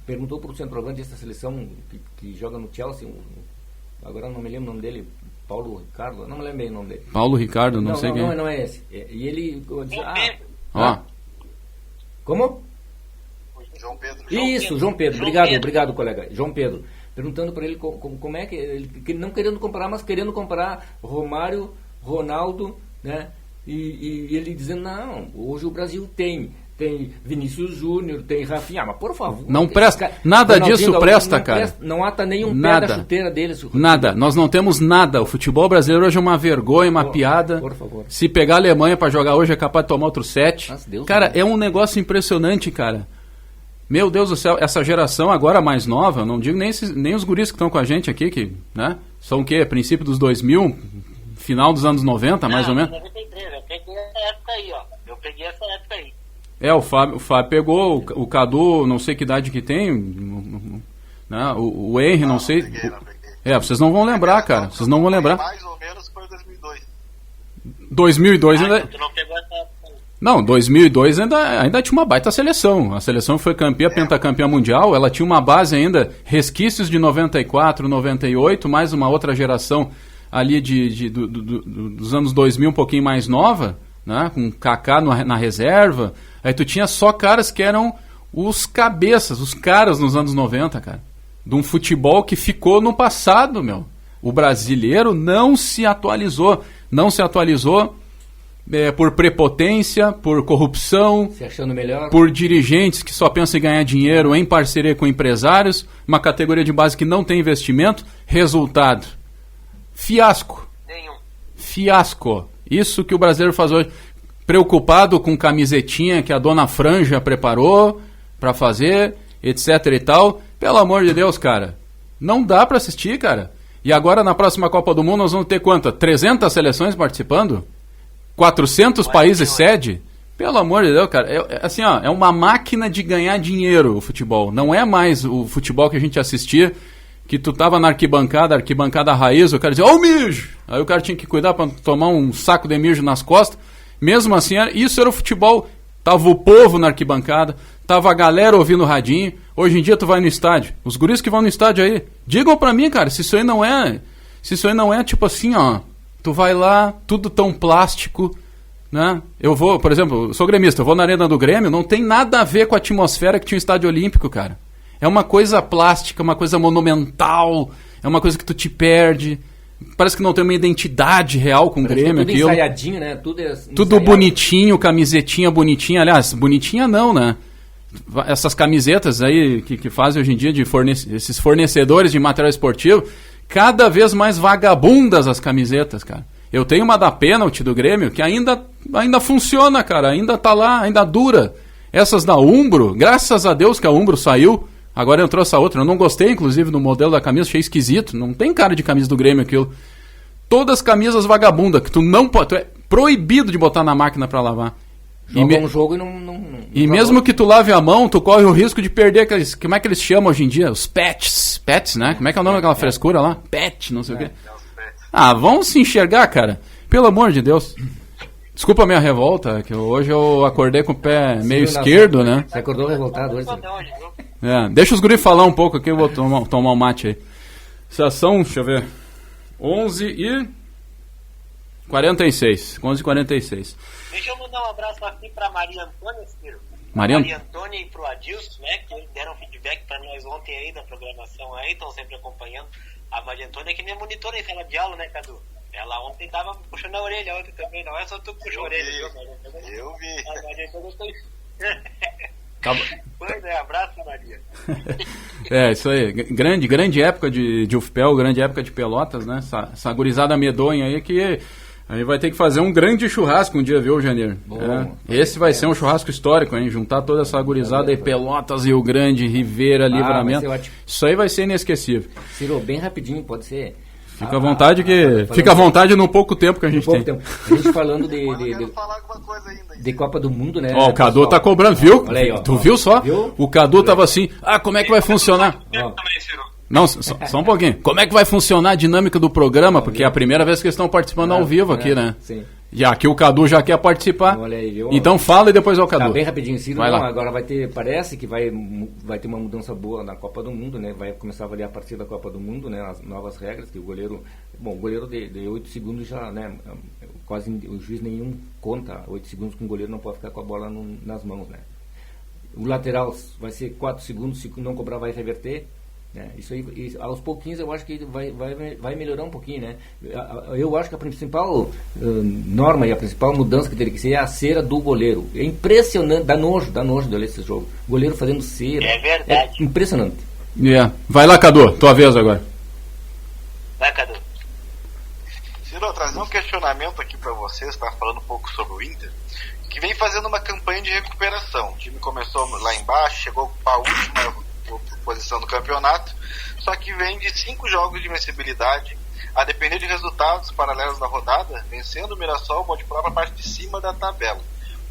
perguntou para o centroavante dessa seleção que joga no Chelsea, agora não me lembro o nome dele, Paulo Ricardo, não me lembro bem o nome dele. Paulo Ricardo, não sei quem. Não é esse. E ele disse, ó. Como? João Pedro. Isso, João Pedro. Obrigado, colega. João Pedro. Perguntando para ele como é que ele não querendo comprar, mas querendo comprar Romário, Ronaldo, né? E ele dizendo, não, hoje o Brasil tem Vinícius Júnior, tem Rafinha, mas por favor. Não presta, nada disso presta, cara. Não ata nenhum nada, pé da chuteira deles. Nada, nós não temos nada. O futebol brasileiro hoje é uma vergonha, uma piada. Por favor. Se pegar a Alemanha pra jogar hoje é capaz de tomar outro 7. Nossa, Deus, cara, Deus. É um negócio impressionante, cara. Meu Deus do céu, essa geração agora mais nova, não digo nem os guris que estão com a gente aqui, que, né, são o quê? Princípio dos 2000, final dos anos 90, mais ou menos. 93, eu peguei essa época aí, ó. O Fábio pegou, o Cadu, não sei que idade que tem, né, o Henry, não sei. Não peguei. Vocês não vão lembrar, cara, vocês não vão lembrar. Mais ou menos foi 2002. 2002 ainda... Tu não pegou essa... Não, 2002 ainda tinha uma baita seleção. A seleção foi campeã, pentacampeã mundial. Ela tinha uma base ainda, resquícios de 94, 98, mais uma outra geração ali dos anos 2000, um pouquinho mais nova, né? Com Kaká na reserva. Aí tu tinha só caras que eram os cabeças, os caras nos anos 90, cara. De um futebol que ficou no passado, meu. O brasileiro não se atualizou. Não se atualizou por prepotência, por corrupção, se achando melhor, por dirigentes que só pensam em ganhar dinheiro em parceria com empresários, uma categoria de base que não tem investimento. Resultado: fiasco. Nenhum. Fiasco. Isso que o brasileiro faz hoje. Preocupado com camisetinha que a dona Franja preparou para fazer, etc e tal. Pelo amor de Deus, cara. Não dá para assistir, cara. E agora na próxima Copa do Mundo nós vamos ter quanto? 300 seleções participando? 400 países sede? Pelo amor de Deus, cara. Assim, ó, é uma máquina de ganhar dinheiro o futebol. Não é mais o futebol que a gente assistia, que tu tava na arquibancada raiz, o cara dizia, ó, o mijo! Aí o cara tinha que cuidar pra tomar um saco de mijo nas costas. Mesmo assim, isso era o futebol. Tava o povo na arquibancada, tava a galera ouvindo o radinho. Hoje em dia tu vai no estádio. Os guris que vão no estádio aí, digam pra mim, cara, se isso aí não é tipo assim, ó, tu vai lá, tudo tão plástico, né? Eu vou, por exemplo, eu sou gremista, eu vou na Arena do Grêmio, não tem nada a ver com a atmosfera que tinha o Estádio Olímpico, cara. É uma coisa plástica, uma coisa monumental, é uma coisa que tu te perde. Parece que não tem uma identidade real com o Grêmio. Tudo aquilo. ensaiadinho, né? Tudo bonitinho, camisetinha bonitinha. Aliás, bonitinha não, né? Essas camisetas aí que fazem hoje em dia esses fornecedores de material esportivo, cada vez mais vagabundas as camisetas, cara. Eu tenho uma da Pênalti do Grêmio que ainda funciona, cara. Ainda tá lá, ainda dura. Essas da Umbro, graças a Deus que a Umbro saiu. Agora entrou essa outra. Eu não gostei, inclusive, do modelo da camisa. Achei esquisito. Não tem cara de camisa do Grêmio aquilo. Todas camisas vagabundas que tu não pode... Tu é proibido de botar na máquina pra lavar. Joga um jogo e não e mesmo que tu lave a mão, tu corre o risco de perder aqueles... Como é que eles chamam hoje em dia? Os pets. Pets, né? Como é que é o nome daquela frescura lá? Pet, não sei o quê. Ah, vamos se enxergar, cara. Pelo amor de Deus. Desculpa a minha revolta, que hoje eu acordei com o pé meio esquerdo, né? Você acordou revoltado hoje? Deixa os guris falar um pouco aqui, eu vou tomar um mate aí. São, deixa eu ver, 11h46. 11h46. Deixa eu mandar um abraço aqui pra Maria Antônia, Ciro. Maria Antônia e pro Adilson, né, que deram feedback pra nós ontem aí da programação aí, estão sempre acompanhando. A Maria Antônia é que nem monitora em sala de aula, né, Cadu? Ela ontem tava puxando a orelha, ontem também, não é só tu que puxa a orelha, viu, Maria Antônia? Eu vi. A Maria Antônia foi... Tá... Pois é, abraço, Maria. Isso aí, grande época de UFPEL, grande época de Pelotas, né? Essa gurizada medonha aí que a gente vai ter que fazer um grande churrasco um dia, viu, Janeiro? Esse vai ser um churrasco histórico, hein? Juntar toda essa gurizada aí, Pelotas, Rio Grande, Ribeira, Livramento. Isso aí vai ser inesquecível. Ciro, bem rapidinho, pode ser... Fica à vontade fica à vontade no pouco tempo que a gente tem. A gente falando de Copa do Mundo, né? Ó, o Cadu tá cobrando, viu? Olha aí, ó. Tu viu só? Viu? O Cadu tava assim, como é que vai funcionar? Não, só um pouquinho. Como é que vai funcionar a dinâmica do programa? Porque é a primeira vez que eles estão participando ao vivo aqui, né? Sim. E aqui o Cadu já quer participar. Olha aí, viu? Então fala e depois é o Cadu. Tá bem rapidinho, Ciro. Vai lá. Agora parece que vai ter uma mudança boa na Copa do Mundo, né? Vai começar a valer a partir da Copa do Mundo, né? As novas regras, que o goleiro de 8 segundos já, né? Quase o juiz nenhum conta 8 segundos que um goleiro não pode ficar com a bola nas mãos, né? O lateral vai ser 4 segundos, se não cobrar vai reverter. Isso aí, aos pouquinhos eu acho que vai melhorar um pouquinho, né? Eu acho que a principal norma e a principal mudança que teria que ser é a cera do goleiro. É impressionante, dá nojo de olhar esse jogo. O goleiro fazendo cera. É verdade. É impressionante. Vai lá, Cadu, tua vez agora. Vai, Cadu. Ciro, trazer um questionamento aqui pra vocês, tá falando um pouco sobre o Inter, que vem fazendo uma campanha de recuperação. O time começou lá embaixo, chegou a última posição do campeonato, só que vem de 5 jogos de invencibilidade, a depender de resultados paralelos da rodada, vencendo o Mirassol, motivar para a parte de cima da tabela.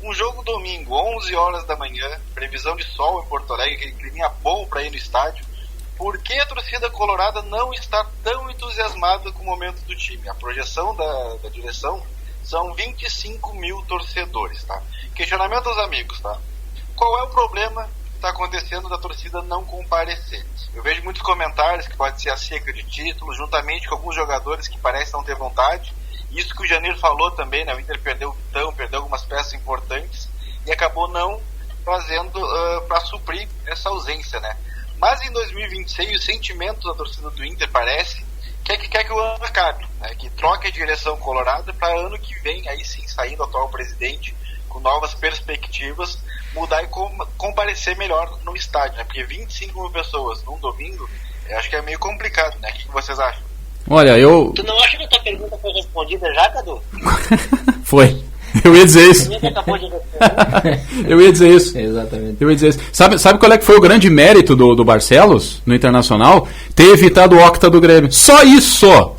Um jogo domingo, 11 horas da manhã, previsão de sol em Porto Alegre, aquele clima bom para ir no estádio. Por que a torcida colorada não está tão entusiasmada com o momento do time? A projeção da direção são 25 mil torcedores, tá? Questionamento aos amigos, tá? Qual é o problema que está acontecendo da torcida não comparecer? Eu vejo muitos comentários que pode ser a seca de título, juntamente com alguns jogadores que parecem não ter vontade. Isso que o Janir falou também, né? O Inter perdeu o Vitão, perdeu algumas peças importantes e acabou não trazendo para suprir essa ausência, né? Mas em 2026 o sentimento da torcida do Inter parece que quer que o ano acabe, né? Que troque a direção colorada para ano que vem, aí sim, saindo o atual presidente com novas perspectivas, mudar e comparecer melhor no estádio, né? Porque 25 mil pessoas num domingo, eu acho que é meio complicado, né? O que vocês acham? Olha, eu... Tu não acha que a tua pergunta foi respondida já, Cadu? Foi. Eu ia dizer isso. Eu ia dizer isso. Exatamente. Eu ia dizer isso. Sabe qual é que foi o grande mérito do Barcelos no Internacional? Ter evitado o octa do Grêmio. Só isso!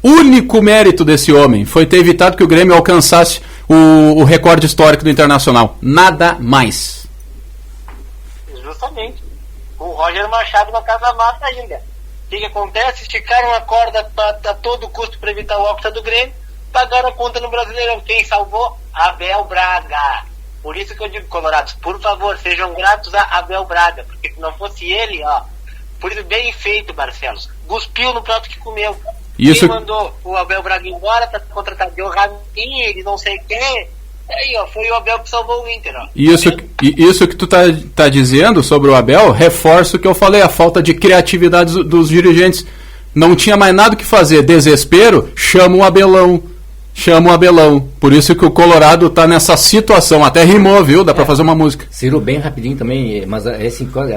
Único mérito desse homem foi ter evitado que o Grêmio alcançasse o recorde histórico do Internacional. Nada mais. Justamente. O Roger Machado na casa mata ainda. O que acontece? Esticaram a corda a todo custo para evitar o octa do Grêmio, pagaram a conta no Brasileirão. Quem salvou? Abel Braga. Por isso que eu digo, colorados, por favor, sejam gratos a Abel Braga, porque se não fosse ele, ó, por isso bem feito, Barcelos, cuspiu no prato que comeu. Isso... Quem mandou o Abel Braga embora para contratar o Ramiro, não sei quem. Aí, ó, foi o Abel que salvou o Inter, ó. Isso que tu tá dizendo sobre o Abel, reforça o que eu falei, a falta de criatividade dos dirigentes. Não tinha mais nada o que fazer, desespero, chama o Abelão. Por isso que o Colorado tá nessa situação. Até rimou, viu? Dá pra fazer uma música. Ciro, bem rapidinho também, mas assim, claro,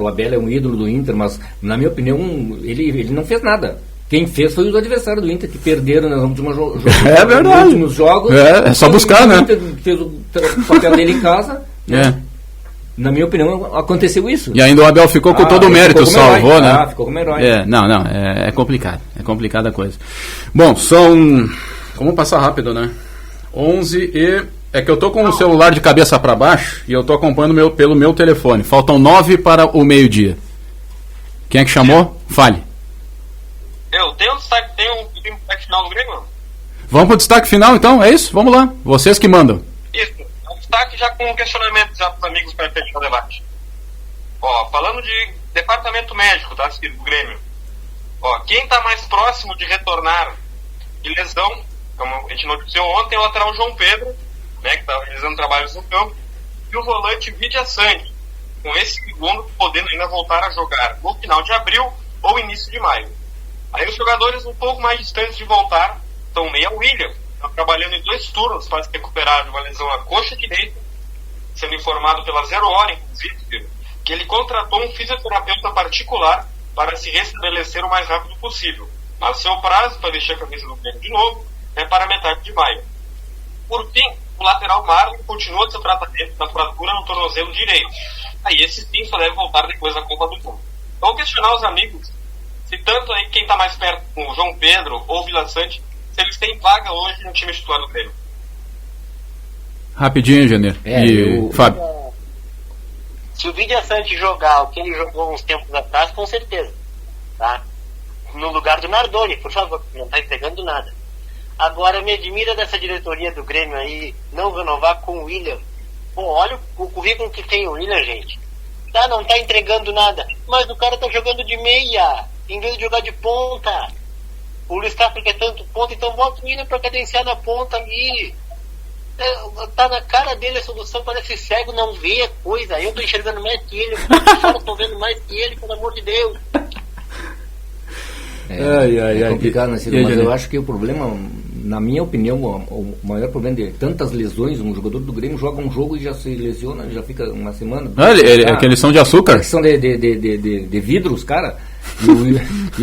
o Abel é um ídolo do Inter, mas na minha opinião, ele não fez nada. Quem fez foi os adversários do Inter, que perderam nas últimas jogos. É verdade. Nos últimos jogos. É só buscar, né? O Inter fez o papel dele em casa. É. Na minha opinião, aconteceu isso. E ainda o Abel ficou com todo o mérito, salvou, né? Ficou como herói. É complicado. É complicada a coisa. Bom, vamos passar rápido, né? 11 e... É que eu tô com o celular de cabeça para baixo e eu tô acompanhando pelo meu telefone. Faltam 9 para o meio-dia. Quem é que chamou? Fale. Eu tenho um destaque final do Grêmio? Vamos pro destaque final, então? É isso? Vamos lá. Vocês que mandam. Isso. Um destaque já com um questionamento já para os amigos para fechar o debate. Ó, falando de departamento médico, tá? Do Grêmio. Ó, quem tá mais próximo de retornar de lesão, como a gente noticiou ontem, é o lateral João Pedro, né? Que tá realizando trabalhos no campo. E o volante Vidia Sangue, com esse segundo podendo ainda voltar a jogar no final de abril ou início de maio. Aí os jogadores um pouco mais distantes de voltar estão meio a William, está trabalhando em 2 turnos para se recuperar de uma lesão na coxa direita, sendo informado pela 0 Hora, inclusive, que ele contratou um fisioterapeuta particular para se restabelecer o mais rápido possível. Mas seu prazo para deixar a camisa do Grêmio de novo é para metade de maio. Por fim, o lateral Marlon continua seu tratamento da fratura no tornozelo direito. Aí esse sim só deve voltar depois da Copa do Mundo. Então questionar os amigos se tanto aí quem está mais perto com o João Pedro ou o Vila Sante, se eles têm vaga hoje no time titular do Grêmio. Rapidinho, Janeiro. Fábio. Se o Vidia Sante jogar o que ele jogou uns tempos atrás, com certeza. Tá? No lugar do Nardoni, por favor, não está entregando nada. Agora, me admira dessa diretoria do Grêmio aí não renovar com o William. Pô, olha o currículo que tem o William, gente. Tá, não tá entregando nada, mas o cara tá jogando de meia em vez de jogar de ponta. O Luiz Castro quer tanto ponta, então bota o William pra cadenciar na ponta ali. Tá na cara dele a solução, parece cego, não vê a coisa. Eu tô enxergando mais que ele, os caras estão vendo mais que ele, pelo amor de Deus. É complicado, né, Ciro? Mas eu acho que o problema, na minha opinião, o maior problema de tantas lesões, um jogador do Grêmio joga um jogo e já se lesiona, já fica uma semana. É que eles são de açúcar? Eles são de vidro, os caras. E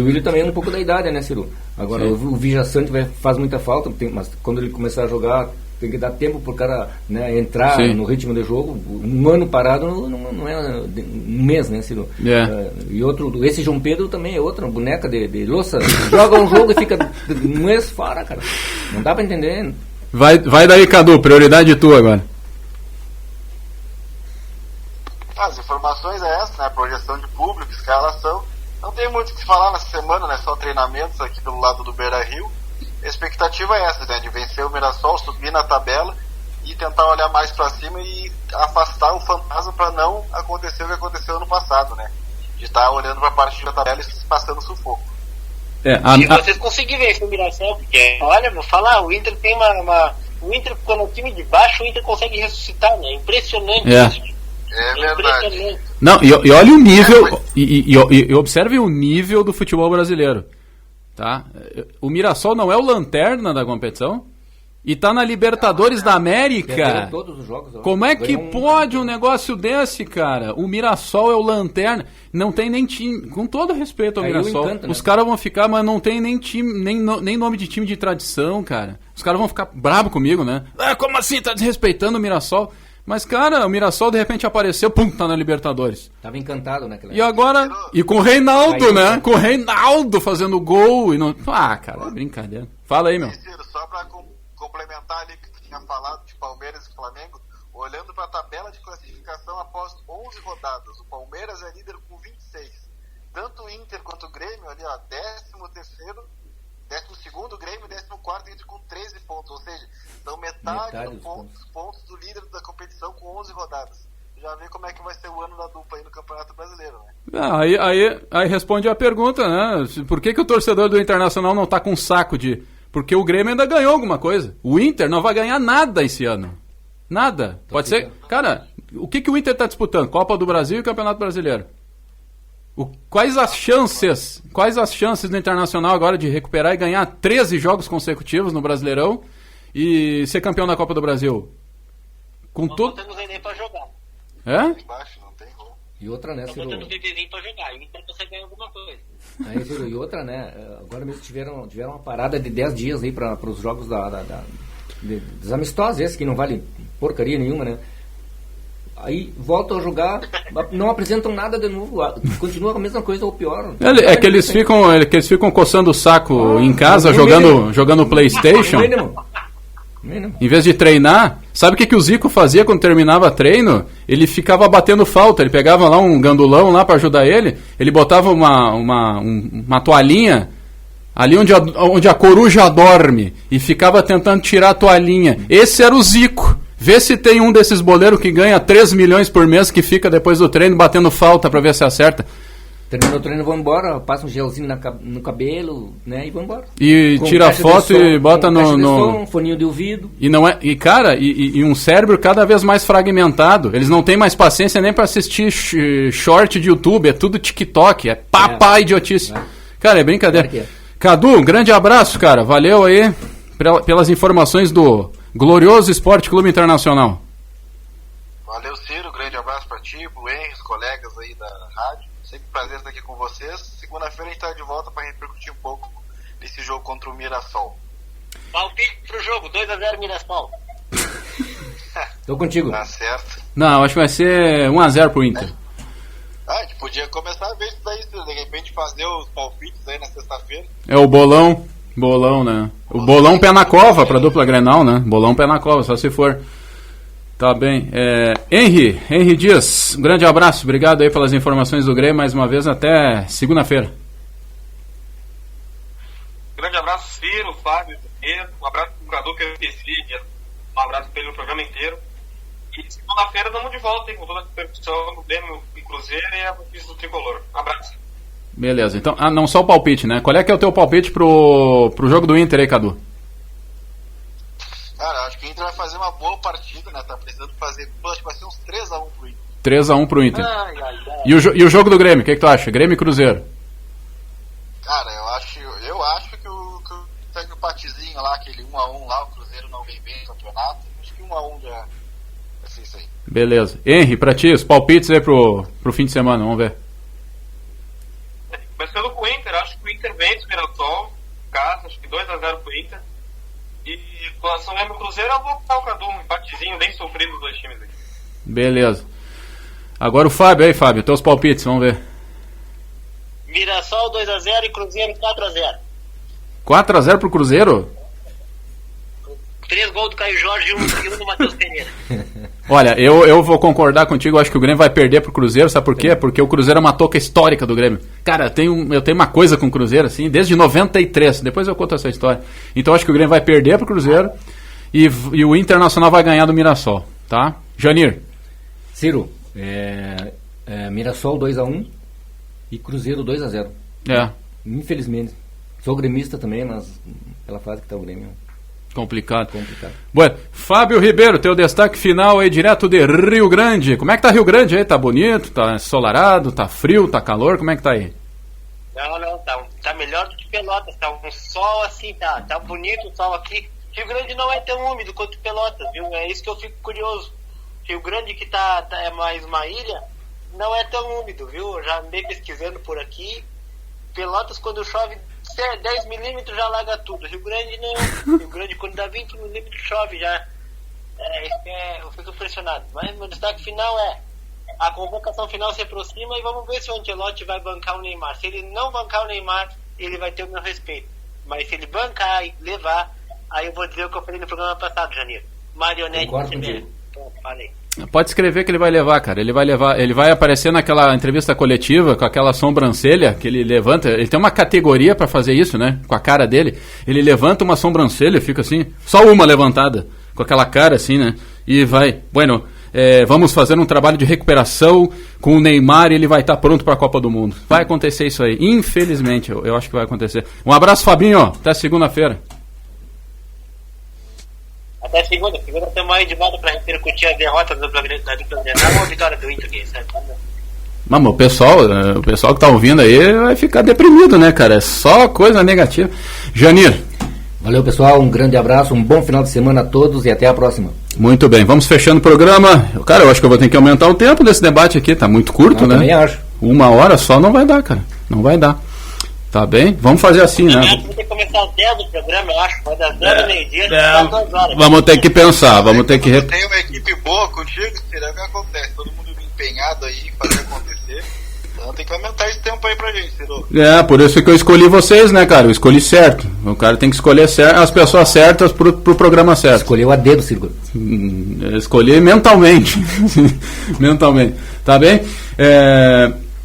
o Willian também é um pouco da idade, né, Ciro? Agora, o Vidia Sante faz muita falta, mas quando ele começar a jogar, tem que dar tempo pro cara, né, entrar no ritmo de jogo. Um ano parado não é um mês, né, Ciro? E outro, esse João Pedro também é outra boneca de louça. Joga um jogo e fica um mês fora, cara. Não dá pra entender. Vai daí, Cadu, prioridade tua agora. As informações é essa, né? Projeção de público, escalação. Não tem muito o que se falar nessa semana, né? Só treinamentos aqui pelo lado do Beira-Rio. a expectativa é essa, né? De vencer o Mirassol, subir na tabela e tentar olhar mais para cima e afastar o fantasma para não acontecer o que aconteceu ano passado, né? De estar olhando para a parte da tabela e passando sufoco. Se vocês conseguirem vencer o Mirassol, porque, olha, vou falar, o Inter tem o Inter, quando o time de baixo, o Inter consegue ressuscitar, né? Impressionante isso. É verdade. Não, e olha o nível, e observe o nível do futebol brasileiro. Tá? O Mirassol não é o lanterna da competição e tá na Libertadores da América. Todos os jogos, como é que pode um negócio desse, cara? O Mirassol é o lanterna, não tem nem time, com todo respeito ao Mirassol, encanto, né? Os caras vão ficar, mas não tem nem time, nem nome de time de tradição, cara. Os caras vão ficar bravos comigo, né? Como assim? Tá desrespeitando o Mirassol? Mas, cara, o Mirassol de repente apareceu, pum, tá na Libertadores. Tava encantado, né? E agora, e com o Reinaldo, né? Com o Reinaldo fazendo gol e não... cara, é brincadeira. Fala aí, meu. Só pra complementar ali que tu tinha falado de Palmeiras e Flamengo, olhando pra tabela de classificação após 11 rodadas, o Palmeiras é líder com 26. Tanto o Inter quanto o Grêmio ali, ó, 13º, 12º Grêmio, 14º Inter com 13 pontos, ou seja, são metade dos pontos do líder da competição com 11 rodadas. Já vê como é que vai ser o ano da dupla aí no Campeonato Brasileiro, né? Aí responde a pergunta, né? Por que o torcedor do Internacional não tá com saco de... Porque o Grêmio ainda ganhou alguma coisa. O Inter não vai ganhar nada esse ano. Nada. Pode ser... Cara, o que o Inter tá disputando? Copa do Brasil e Campeonato Brasileiro. Quais as chances do Internacional agora de recuperar e ganhar 13 jogos consecutivos no Brasileirão e ser campeão da Copa do Brasil? Com tudo. Não temos nem pra jogar. É? Embaixo, não tem gol. E outra, né, Ciro? Não temos nem pra jogar. E então você ganha alguma coisa. Aí, Ciro, e outra, né? Agora mesmo tiveram uma parada de 10 dias aí para os jogos dos amistosos, esses que não valem porcaria nenhuma, né? Aí voltam a jogar, não apresentam nada de novo, continua a mesma coisa ou pior. É que eles ficam coçando o saco em casa, jogando PlayStation. Mínimo. Em vez de treinar, sabe o que o Zico fazia quando terminava treino? Ele ficava batendo falta, ele pegava lá um gandulão lá para ajudar ele botava uma toalhinha ali onde a coruja dorme e ficava tentando tirar a toalhinha. Esse era o Zico. Vê se tem um desses boleiros que ganha 3 milhões por mês que fica depois do treino batendo falta pra ver se acerta. Terminou o treino, vão embora, passa um gelzinho no cabelo, né, e vão embora. E com tira foto e bota no som, foninho de ouvido. E não é, e cara, e um cérebro cada vez mais fragmentado. Eles não têm mais paciência nem pra assistir short de YouTube, é tudo TikTok, é idiotice. Cara, é brincadeira. Cadu, um grande abraço, cara. Valeu aí pelas informações do Glorioso Esporte Clube Internacional. Valeu, Ciro. Grande abraço pra ti, pro Henry, os colegas aí da rádio. Sempre um prazer estar aqui com vocês. Segunda-feira a gente tá de volta pra repercutir um pouco desse jogo contra o Mirassol. Palpite pro jogo, 2-0 Mirassol. Tô contigo. Tá certo. Não, acho que vai ser 1-0 pro Inter. A gente podia começar a ver isso daí, de repente fazer os palpites aí na sexta-feira. É o bolão, né? O bolão pé na cova pra dupla Grenal, né? Bolão pé na cova, só se for. Tá bem. Henry Dias, um grande abraço. Obrigado aí pelas informações do Grêmio mais uma vez. Até segunda-feira. Grande abraço, Ciro, Fábio, um abraço pro Cadu que eu esqueci. Um abraço pra ele no programa inteiro. E segunda-feira estamos de volta, hein, com toda a repercussão do Grêmio e Cruzeiro e a notícia do Tricolor. Um abraço. Beleza, então, não só o palpite, né? Qual é que é o teu palpite pro jogo do Inter aí, Cadu? Cara, acho que o Inter vai fazer uma boa partida, né? Tá precisando fazer, acho que vai ser uns 3-1 pro Inter. 3-1 pro Inter. E o jogo do Grêmio, o que tu acha? Grêmio e Cruzeiro? Cara, eu acho que o patizinho lá, aquele 1-1 lá, o Cruzeiro não vem bem no campeonato. Acho que 1-1 já vai ser isso aí. Beleza. Henry, pra ti, os palpites aí pro fim de semana, vamos ver. Começando com o Inter, acho que o Inter vence o Mirassol, casa, acho que 2-0 pro Inter. E com relação ao Cruzeiro, eu vou botar o Cadu, um empatezinho bem sofrido dos dois times aí. Beleza. Agora o Fábio aí, Fábio, teus palpites, vamos ver. Mirassol 2-0 e Cruzeiro 4-0. 4-0 pro Cruzeiro? 3 gols do Caio Jorge e um do Matheus Pereira. Olha, eu vou concordar contigo, acho que o Grêmio vai perder pro Cruzeiro, sabe por quê? Porque o Cruzeiro é uma touca histórica do Grêmio. Cara, eu tenho uma coisa com o Cruzeiro, assim, desde 93, depois eu conto essa história. Então acho que o Grêmio vai perder pro Cruzeiro e o Internacional vai ganhar do Mirassol, tá? Janir. Ciro, Mirassol 2-1 e Cruzeiro 2-0. Infelizmente. Sou gremista também, mas pela fase que tá o Grêmio... Complicado. Bueno, Fábio Ribeiro, teu destaque final aí direto de Rio Grande. Como é que tá Rio Grande aí? Tá bonito? Tá ensolarado? Tá frio? Tá calor? Como é que tá aí? Não, tá melhor do que Pelotas. Tá um sol assim, tá bonito o sol aqui. Rio Grande não é tão úmido quanto Pelotas, viu? É isso que eu fico curioso. Rio Grande, que é mais uma ilha, não é tão úmido, viu? Eu já andei pesquisando por aqui. Pelotas, quando chove 10 milímetros já alaga tudo. Rio Grande não. Rio Grande, quando dá 20 milímetros chove já. Eu fico impressionado. Mas meu destaque final a convocação final se aproxima e vamos ver se o Ancelotti vai bancar o Neymar. Se ele não bancar o Neymar, ele vai ter o meu respeito. Mas se ele bancar e levar, aí eu vou dizer o que eu falei no programa passado, Janeiro. Marionete. Falei. Pode escrever que ele vai levar, cara. Ele vai aparecer naquela entrevista coletiva com aquela sobrancelha que ele levanta. Ele tem uma categoria pra fazer isso, né? Com a cara dele. Ele levanta uma sobrancelha, fica assim, só uma levantada, com aquela cara assim, né? E vai. Bueno, vamos fazer um trabalho de recuperação com o Neymar e ele vai estar pronto pra Copa do Mundo. Vai acontecer isso aí. Infelizmente, eu acho que vai acontecer. Um abraço, Fabinho. Até segunda-feira. Até segunda estamos aí de volta pra repercutir a derrota da dupla Grenal ou a vitória do Inter, quem sabe? Mas o pessoal que tá ouvindo aí vai ficar deprimido, né, cara? É só coisa negativa. Janir. Valeu, pessoal, um grande abraço, um bom final de semana a todos e até a próxima. Muito bem, vamos fechando o programa. Cara, eu acho que eu vou ter que aumentar o tempo desse debate aqui, tá muito curto, né? Também acho. 1 hora só não vai dar, cara. Não vai dar. Tá bem? Vamos fazer assim, né? Vamos ter que começar às 10 do programa, eu acho. Vai das 10 do meio-dia, 2 horas. Vamos ter que pensar, vamos ter que... Tem uma equipe boa contigo, será que acontece? Todo mundo empenhado aí em fazer acontecer. Então tem que aumentar esse tempo aí pra gente, Ciro. Por isso que eu escolhi vocês, né, cara? Eu escolhi certo. O cara tem que escolher as pessoas certas pro programa certo. Escolheu a dedo, Ciro. Escolhi mentalmente. Mentalmente. Tá bem?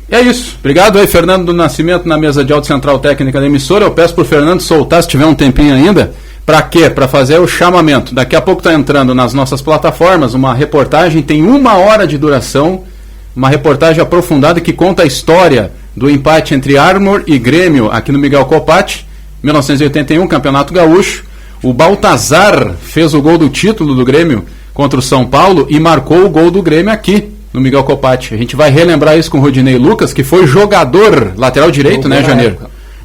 É isso. Obrigado aí, Fernando do Nascimento, na mesa de áudio central técnica da emissora. Eu peço pro Fernando soltar, se tiver um tempinho ainda. Pra quê? Pra fazer o chamamento. Daqui a pouco tá entrando nas nossas plataformas uma reportagem, tem 1 hora de duração, uma reportagem aprofundada que conta a história do empate entre Armor e Grêmio aqui no Miguel Copati, 1981, Campeonato Gaúcho. O Baltazar fez o gol do título do Grêmio contra o São Paulo e marcou o gol do Grêmio aqui no Miguel Copati. A gente vai relembrar isso com o Rodinei Lucas, que foi jogador, lateral direito, né, Janeiro?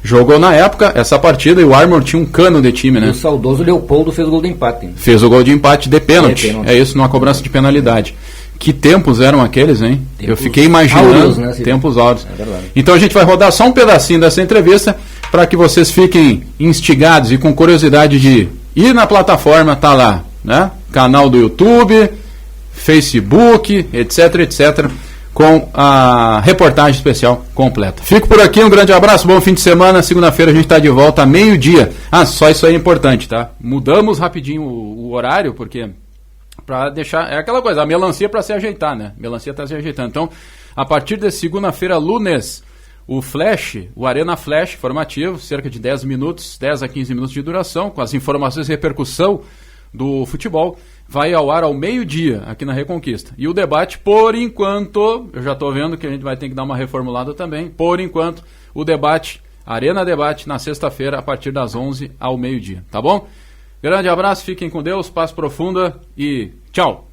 Jogou na época essa partida e o Armor tinha um cano de time, né? E o saudoso Leopoldo fez o gol de empate. Hein? Fez o gol de empate de pênalti. É isso, numa cobrança de penalidade. Que tempos eram aqueles, hein? Eu fiquei imaginando. Áureos, né, tempos áureos. Então a gente vai rodar só um pedacinho dessa entrevista para que vocês fiquem instigados e com curiosidade de ir na plataforma, tá lá, né? Canal do YouTube, Facebook, etc, com a reportagem especial completa. Fico por aqui, um grande abraço, bom fim de semana. Segunda-feira a gente está de volta, meio-dia. Só isso aí é importante, tá? Mudamos rapidinho o horário, porque para deixar, é aquela coisa, a melancia para se ajeitar, né? A melancia está se ajeitando. Então, a partir de segunda-feira, lunes, o Arena Flash formativo, cerca de 10 minutos, 10 a 15 minutos de duração, com as informações e repercussão do futebol, vai ao ar ao meio-dia aqui na Reconquista. E o debate, por enquanto, eu já estou vendo que a gente vai ter que dar uma reformulada também, por enquanto, o debate, Arena Debate, na sexta-feira, a partir das 11 ao meio-dia, tá bom? Grande abraço, fiquem com Deus, paz profunda e tchau!